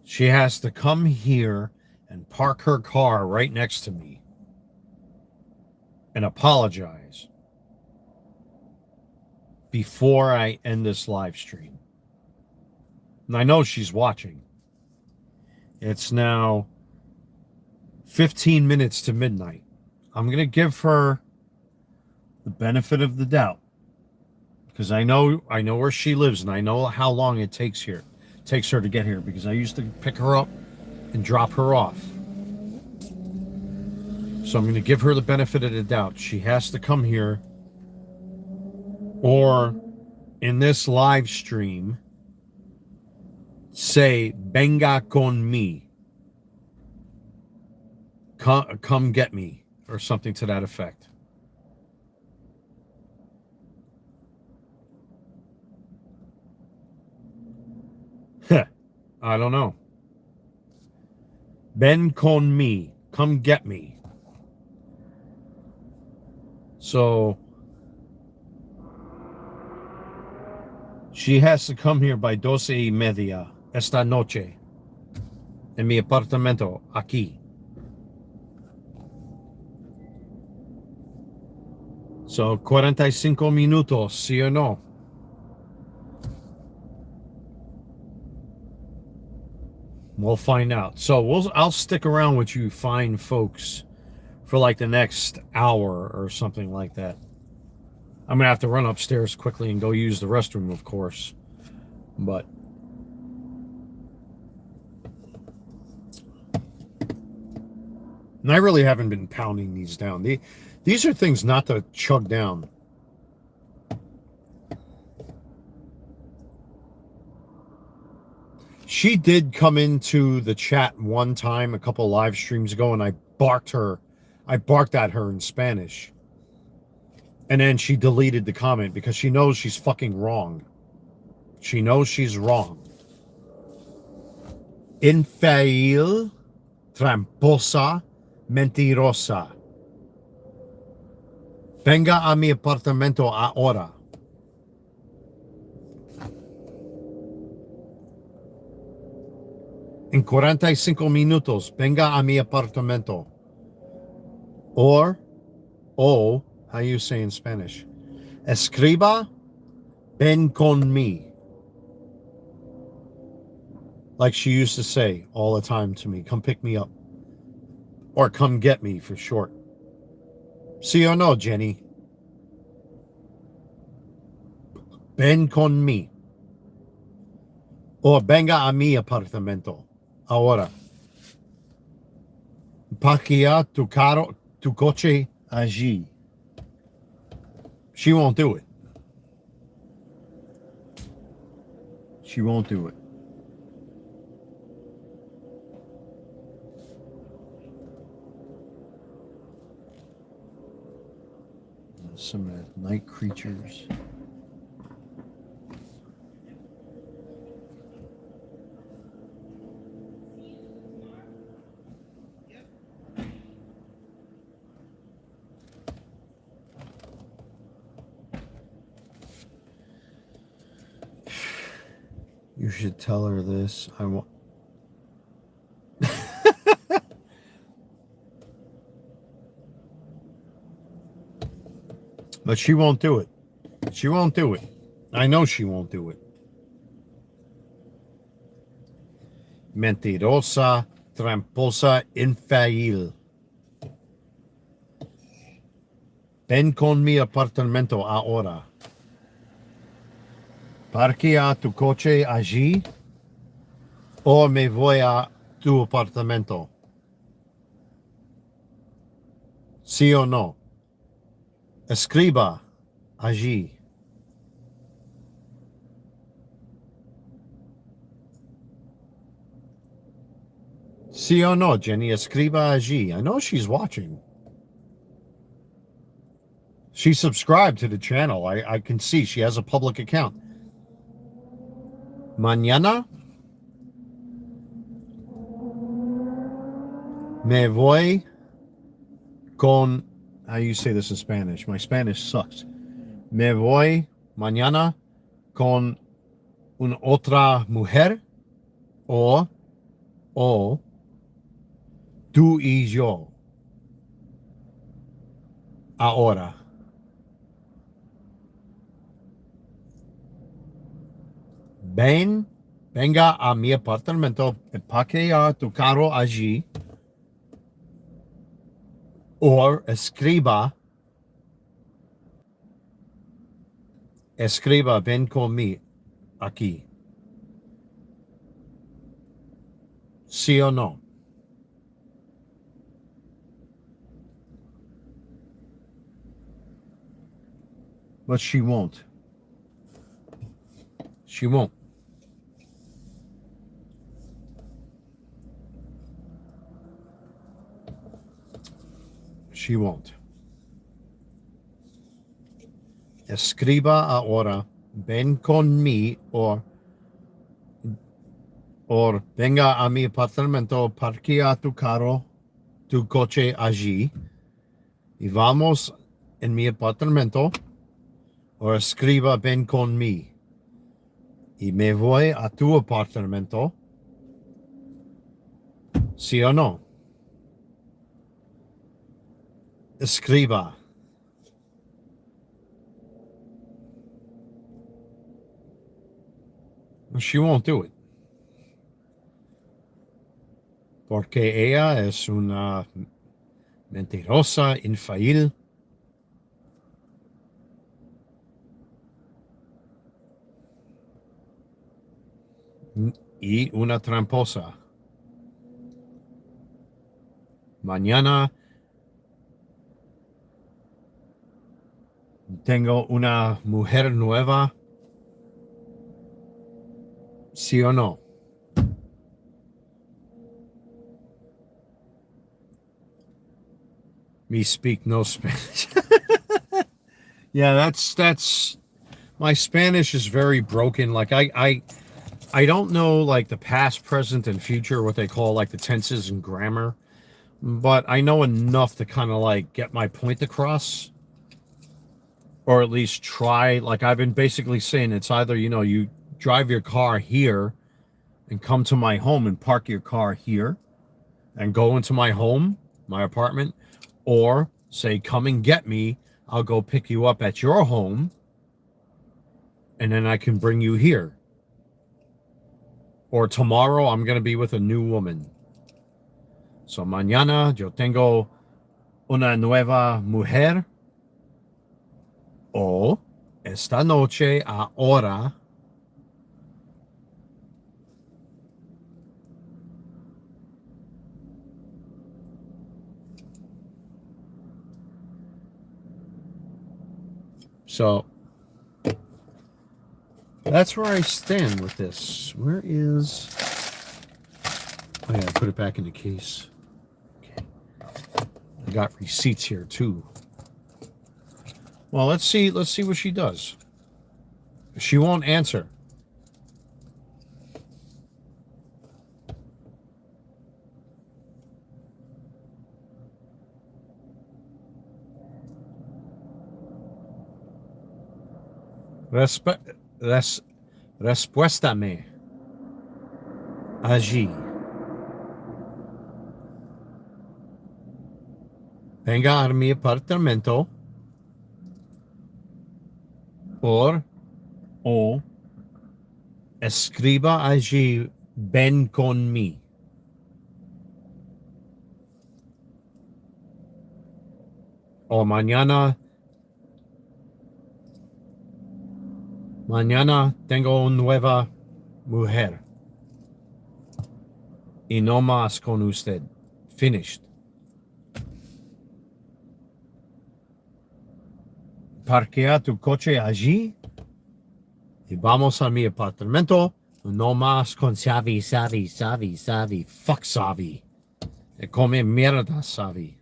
She has to come here and park her car right next to me and apologize before I end this live stream. And I know she's watching. It's now 15 minutes to midnight. I'm going to give her the benefit of the doubt because I know where she lives and I know how long it takes her to get here because I used to pick her up and drop her off. So I'm going to give her the benefit of the doubt. She has to come here, or in this live stream, say, venga con mi. Come get me, or something to that effect. I don't know. Ven con mi. Come get me. So she has to come here by 12:30 esta noche en mi apartamento aquí. So 45 minutos, sí o no? We'll find out. So I'll stick around with you fine folks for like the next hour or something like that. I'm going to have to run upstairs quickly and go use the restroom, of course. But and I really haven't been pounding these down. These are things not to chug down. She did come into the chat one time a couple live streams ago, and I barked at her in Spanish. And then she deleted the comment because she knows she's fucking wrong. She knows she's wrong. Infiel, tramposa, mentirosa. Venga a mi apartamento ahora. En 45 minutos, venga a mi apartamento. Or, how you say in Spanish? Escriba, ven con mi. Like she used to say all the time to me, come pick me up. Or come get me for short. Sí o no, Jenny? Ven con mi. O venga a mi apartamento. Ahora. Parquea tu coche allí. She won't do it. She won't do it. Some night creatures. You should tell her this. I want. But she won't do it. She won't do it. I know she won't do it. Mentirosa, tramposa, infiel. Ven con mi apartamento ahora. Parquea tu coche allí o me voy a tu apartamento. Sí o no. Escriba allí. Sí o no, Jenny. Escriba allí. I know she's watching. She subscribed to the channel. I can see she has a public account. Mañana me voy con. How do you say this in Spanish? My Spanish sucks. Me voy mañana con una otra mujer o tú y yo ahora. Venga a mi apartamento, parquea tu carro allí o escriba, ven conmigo aquí. Sí o no. But she won't. She won't. She won't. Escriba ahora, ven conmigo o venga a mi apartamento, parquea tu carro, tu coche allí y vamos en mi apartamento o escriba ven conmigo y me voy a tu apartamento. ¿Sí o no? Escriba. She won't do it. Porque ella es una mentirosa, infiel. Y una tramposa. Mañana tengo una mujer nueva. ¿Sí o no? Me speak no Spanish. Yeah, that's my Spanish is very broken. Like I don't know like the past, present, and future, what they call like the tenses and grammar, but I know enough to kind of like get my point across, or at least try. Like I've been basically saying, it's either you drive your car here and come to my home and park your car here and go into my home, my apartment, or say come and get me. I'll go pick you up at your home, and then I can bring you here. Or tomorrow I'm going to be with a new woman. So mañana yo tengo una nueva mujer. O esta noche ahora so that's where I stand with this. Where is... Oh yeah, I put it back in the case. Okay. I got receipts here too. Well, let's see what she does. She won't answer. Respuéstame allí. Venga a mi apartamento o escriba allí, ven conmigo. O mañana tengo una nueva mujer. Y no más con usted. Finished. Parquea tu coche allí y vamos a mi apartamento. No más con Savi. Fuck Savi. E come mierda Savi.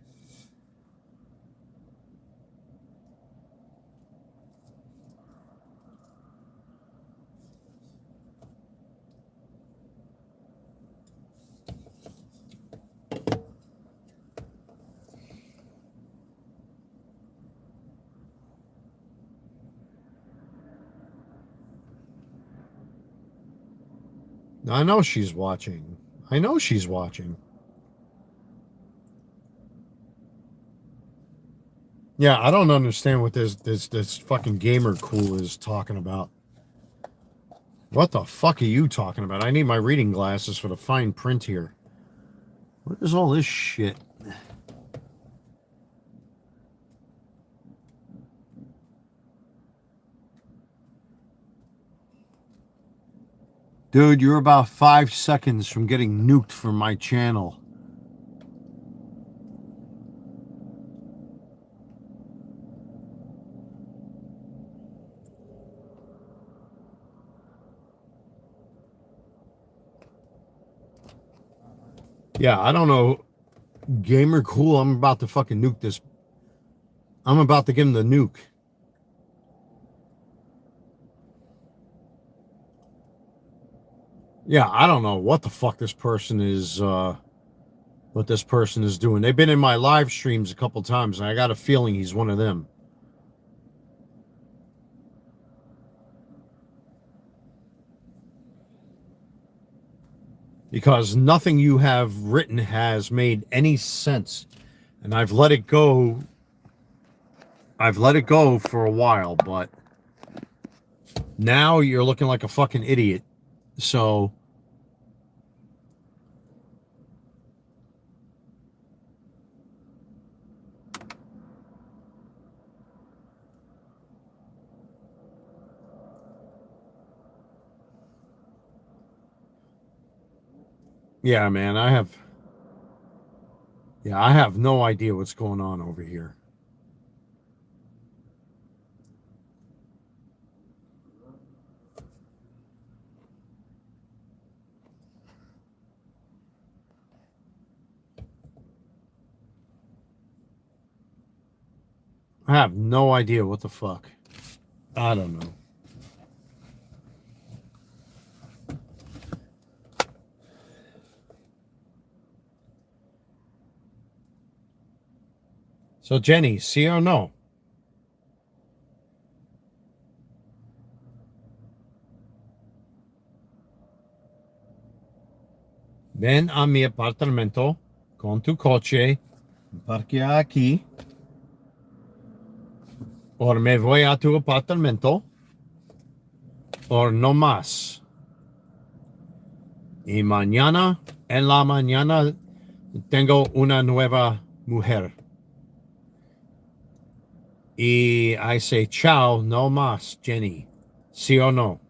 I know she's watching. I know she's watching. Yeah, I don't understand what this fucking gamer cool is talking about. What the fuck are you talking about? I need my reading glasses for the fine print here. What is all this shit? Dude, you're about 5 seconds from getting nuked from my channel. Yeah, I don't know. Gamer cool, I'm about to fucking nuke this. I'm about to give him the nuke. Yeah, I don't know what the fuck this person is, what this person is doing. They've been in my live streams a couple times, and I got a feeling he's one of them. Because nothing you have written has made any sense. And I've let it go. I've let it go for a while, but now you're looking like a fucking idiot. So yeah, man, I have no idea what's going on over here. I have no idea what the fuck. I don't know. So Jenny, sí or no? Ven a mi apartamento con tu coche, parquea aquí, o me voy a tu apartamento, o no más. Y mañana, en la mañana, tengo una nueva mujer. Y I say, chao, no más, Jenny. ¿Sí o no?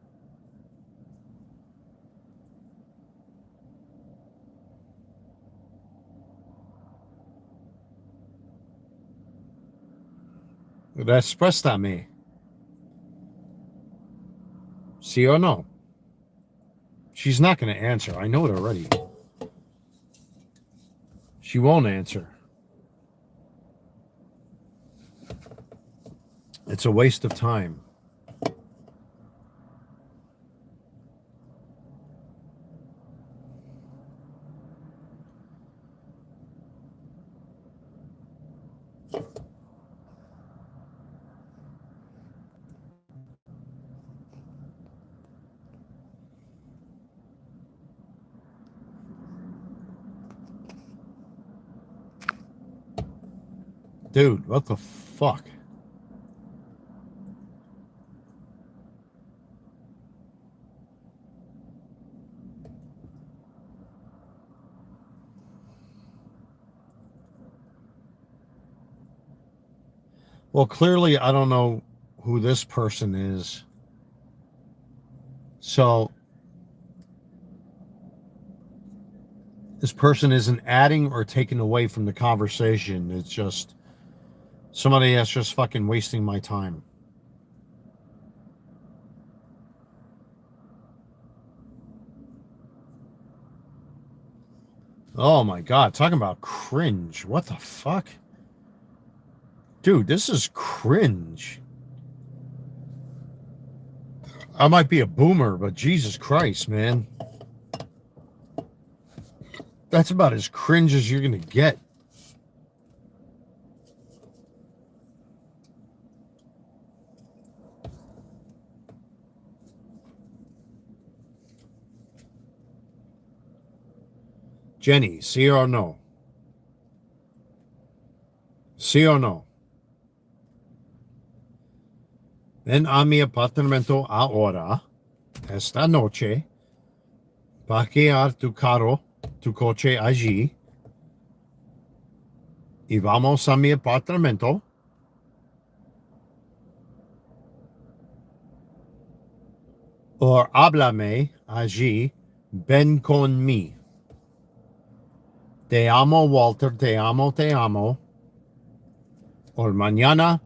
Respéstame. ¿Sí o no? She's not going to answer. I know it already. She won't answer. It's a waste of time. Dude, what the fuck? Well, clearly, I don't know who this person is. So, this person isn't adding or taking away from the conversation. It's just Somebody that's just fucking wasting my time. Oh my God, talking about cringe. What the fuck? Dude, this is cringe. I might be a boomer, but Jesus Christ, man. That's about as cringe as you're going to get. Jenny, sí or no? Sí or no? Ven a mi apartamento ahora, esta noche, parquear tu carro, tu coche allí, y vamos a mi apartamento. O háblame allí, ven con mí. Te amo, Walter, te amo, te amo. O mañana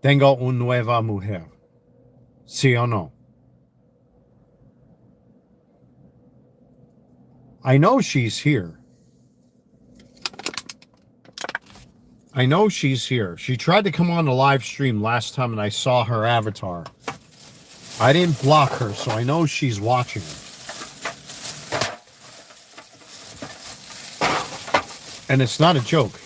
tengo una nueva mujer. ¿Sí o no? I know she's here. I know she's here. She tried to come on the live stream last time and I saw her avatar. I didn't block her, so I know she's watching. And it's not a joke.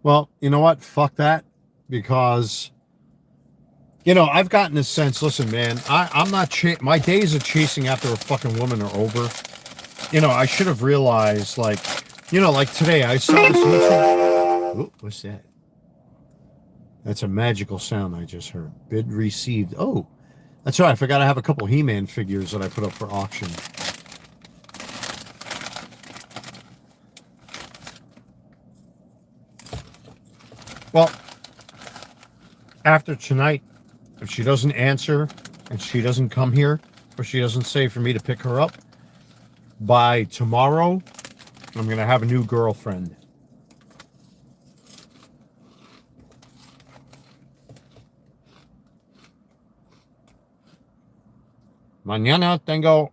Well, you know what? Fuck that. Because, you know, I've gotten this sense, listen, man, I'm not, my days of chasing after a fucking woman are over. You know, I should have realized, like, you know, like today, I saw this YouTube. Ooh, what's that? That's a magical sound I just heard. Bid received. Oh, that's right. I forgot I have a couple He-Man figures that I put up for auction. Well, after tonight, if she doesn't answer and she doesn't come here, or she doesn't say for me to pick her up, by tomorrow, I'm going to have a new girlfriend. Mañana tengo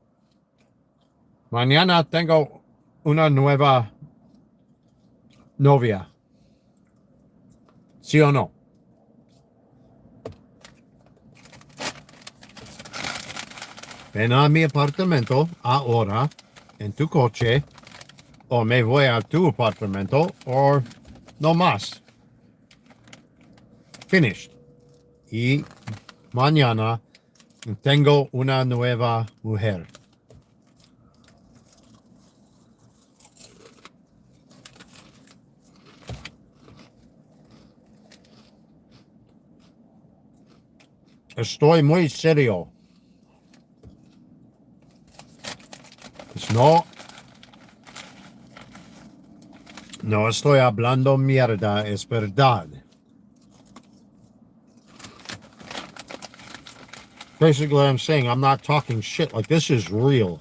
una nueva novia. ¿Sí o no? Ven a mi apartamento ahora en tu coche o me voy a tu apartamento o no más. Finished. Y mañana tengo una nueva mujer. Estoy muy serio. No estoy hablando mierda, es verdad. Basically, I'm saying I'm not talking shit. Like, this is real.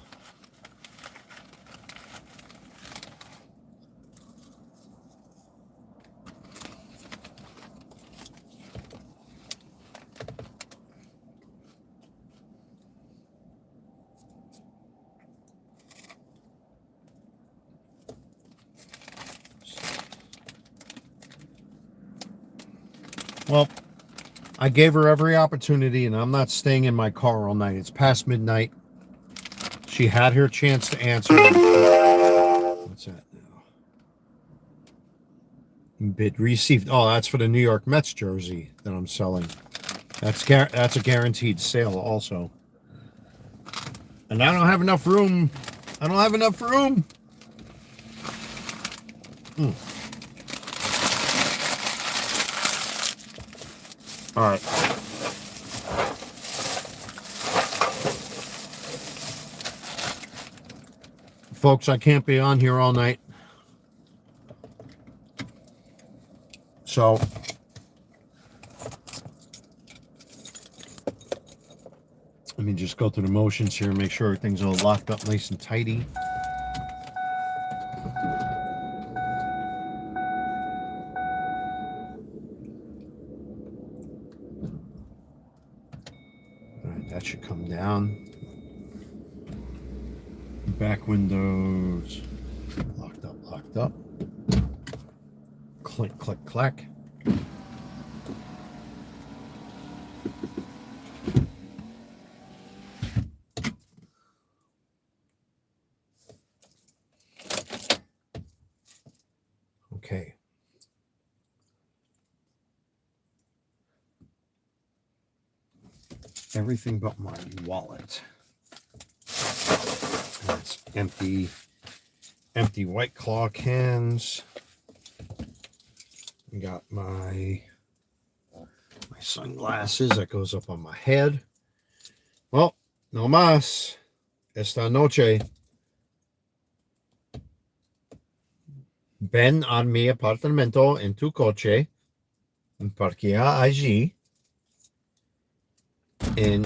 Well, I gave her every opportunity, and I'm not staying in my car all night. It's past midnight. She had her chance to answer. What's that now? Bid received. Oh, that's for the New York Mets jersey that I'm selling. That's a guaranteed sale also. And I don't have enough room. I don't have enough room. All right. Folks, I can't be on here all night. So Let me just go through the motions here and make sure everything's all locked up nice and tidy. All right, that should come down. Back windows locked up, locked up. Click, click, clack. Okay. Everything but my wallet. And it's empty. Empty White Claw cans. Got my sunglasses that goes up on my head. Well, no más. Esta noche. Ven a mi apartamento en tu coche. Parquea allí. En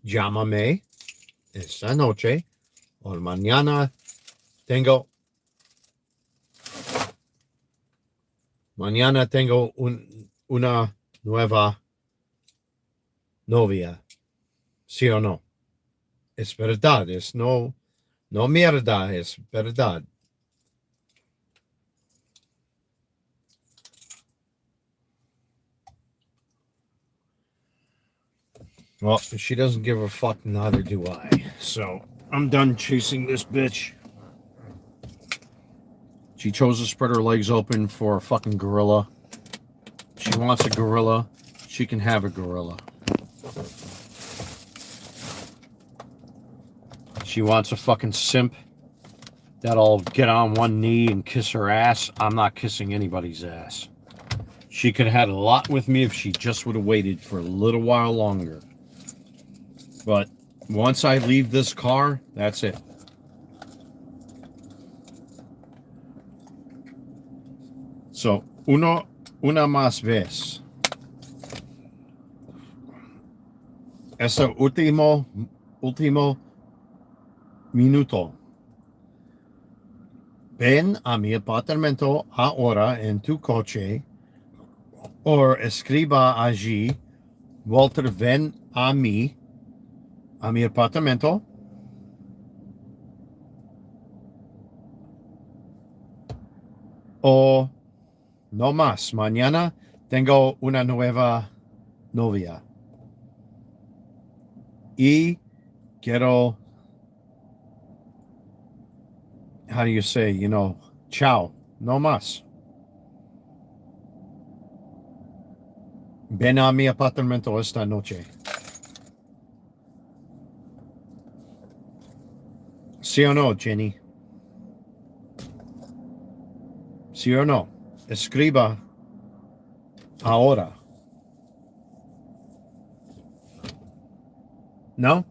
llámame esta noche o mañana tengo una nueva novia. ¿Sí o no? Es verdad, es no mierda, es verdad. Well, she doesn't give a fuck, neither do I. So, I'm done chasing this bitch. She chose to spread her legs open for a fucking gorilla. She wants a gorilla. She can have a gorilla. She wants a fucking simp that'll get on one knee and kiss her ass. I'm not kissing anybody's ass. She could have had a lot with me if she just would have waited for a little while longer. But once I leave this car, that's it. So, una más vez. Este último minuto. Ven a mi apartamento ahora en tu coche. O escriba allí. Walter, ven a mi apartamento. O no más. Mañana tengo una nueva novia. Y quiero, how do you say, ciao. No más. Ven a mi apartamento esta noche. ¿Sí o no, Jenny? ¿Sí o no? Escriba ahora. No?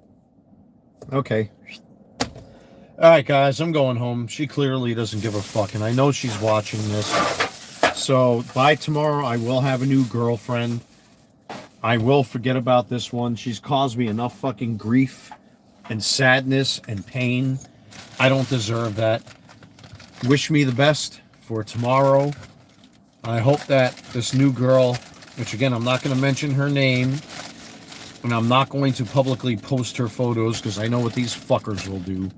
Okay. All right, guys, I'm going home. She clearly doesn't give a fuck, and I know she's watching this. So by tomorrow, I will have a new girlfriend. I will forget about this one. She's caused me enough fucking grief and sadness and pain. I don't deserve that. Wish me the best for tomorrow. I hope that this new girl, which again, I'm not going to mention her name, and I'm not going to publicly post her photos because I know what these fuckers will do.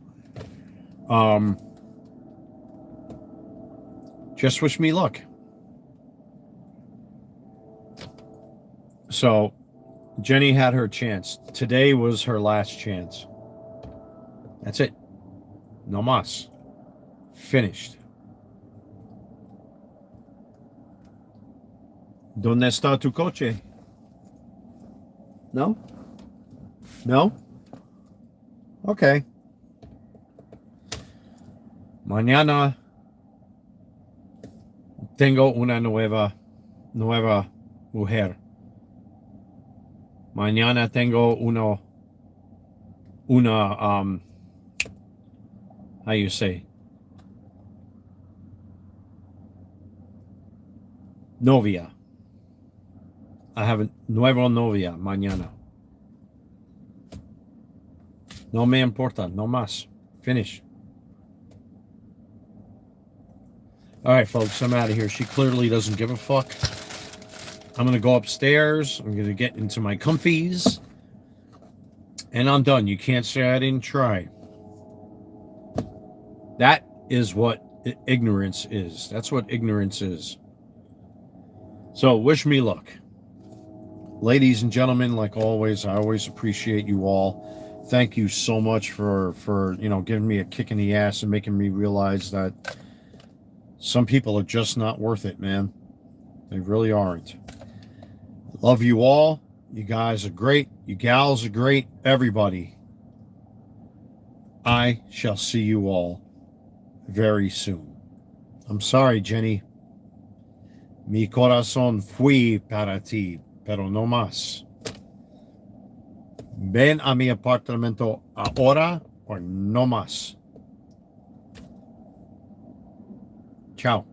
Just wish me luck. So, Jenny had her chance. Today was her last chance. That's it. No más. Finished. ¿Dónde está tu coche? No? No? Okay. Mañana tengo una nueva mujer. Mañana tengo how you say? Novia. I have a nueva novia mañana. No me importa, no más. Finish. All right, folks, I'm out of here. She clearly doesn't give a fuck. I'm going to go upstairs. I'm going to get into my comfies. And I'm done. You can't say I didn't try. That is what ignorance is. That's what ignorance is. So, wish me luck. Ladies and gentlemen, like always, I always appreciate you all. Thank you so much for giving me a kick in the ass and making me realize that some people are just not worth it, man. They really aren't. Love you all. You guys are great. You gals are great. Everybody. I shall see you all very soon. I'm sorry, Jenny. Mi corazón fui para ti, pero no más. Ven a mi apartamento ahora o no más. Ciao.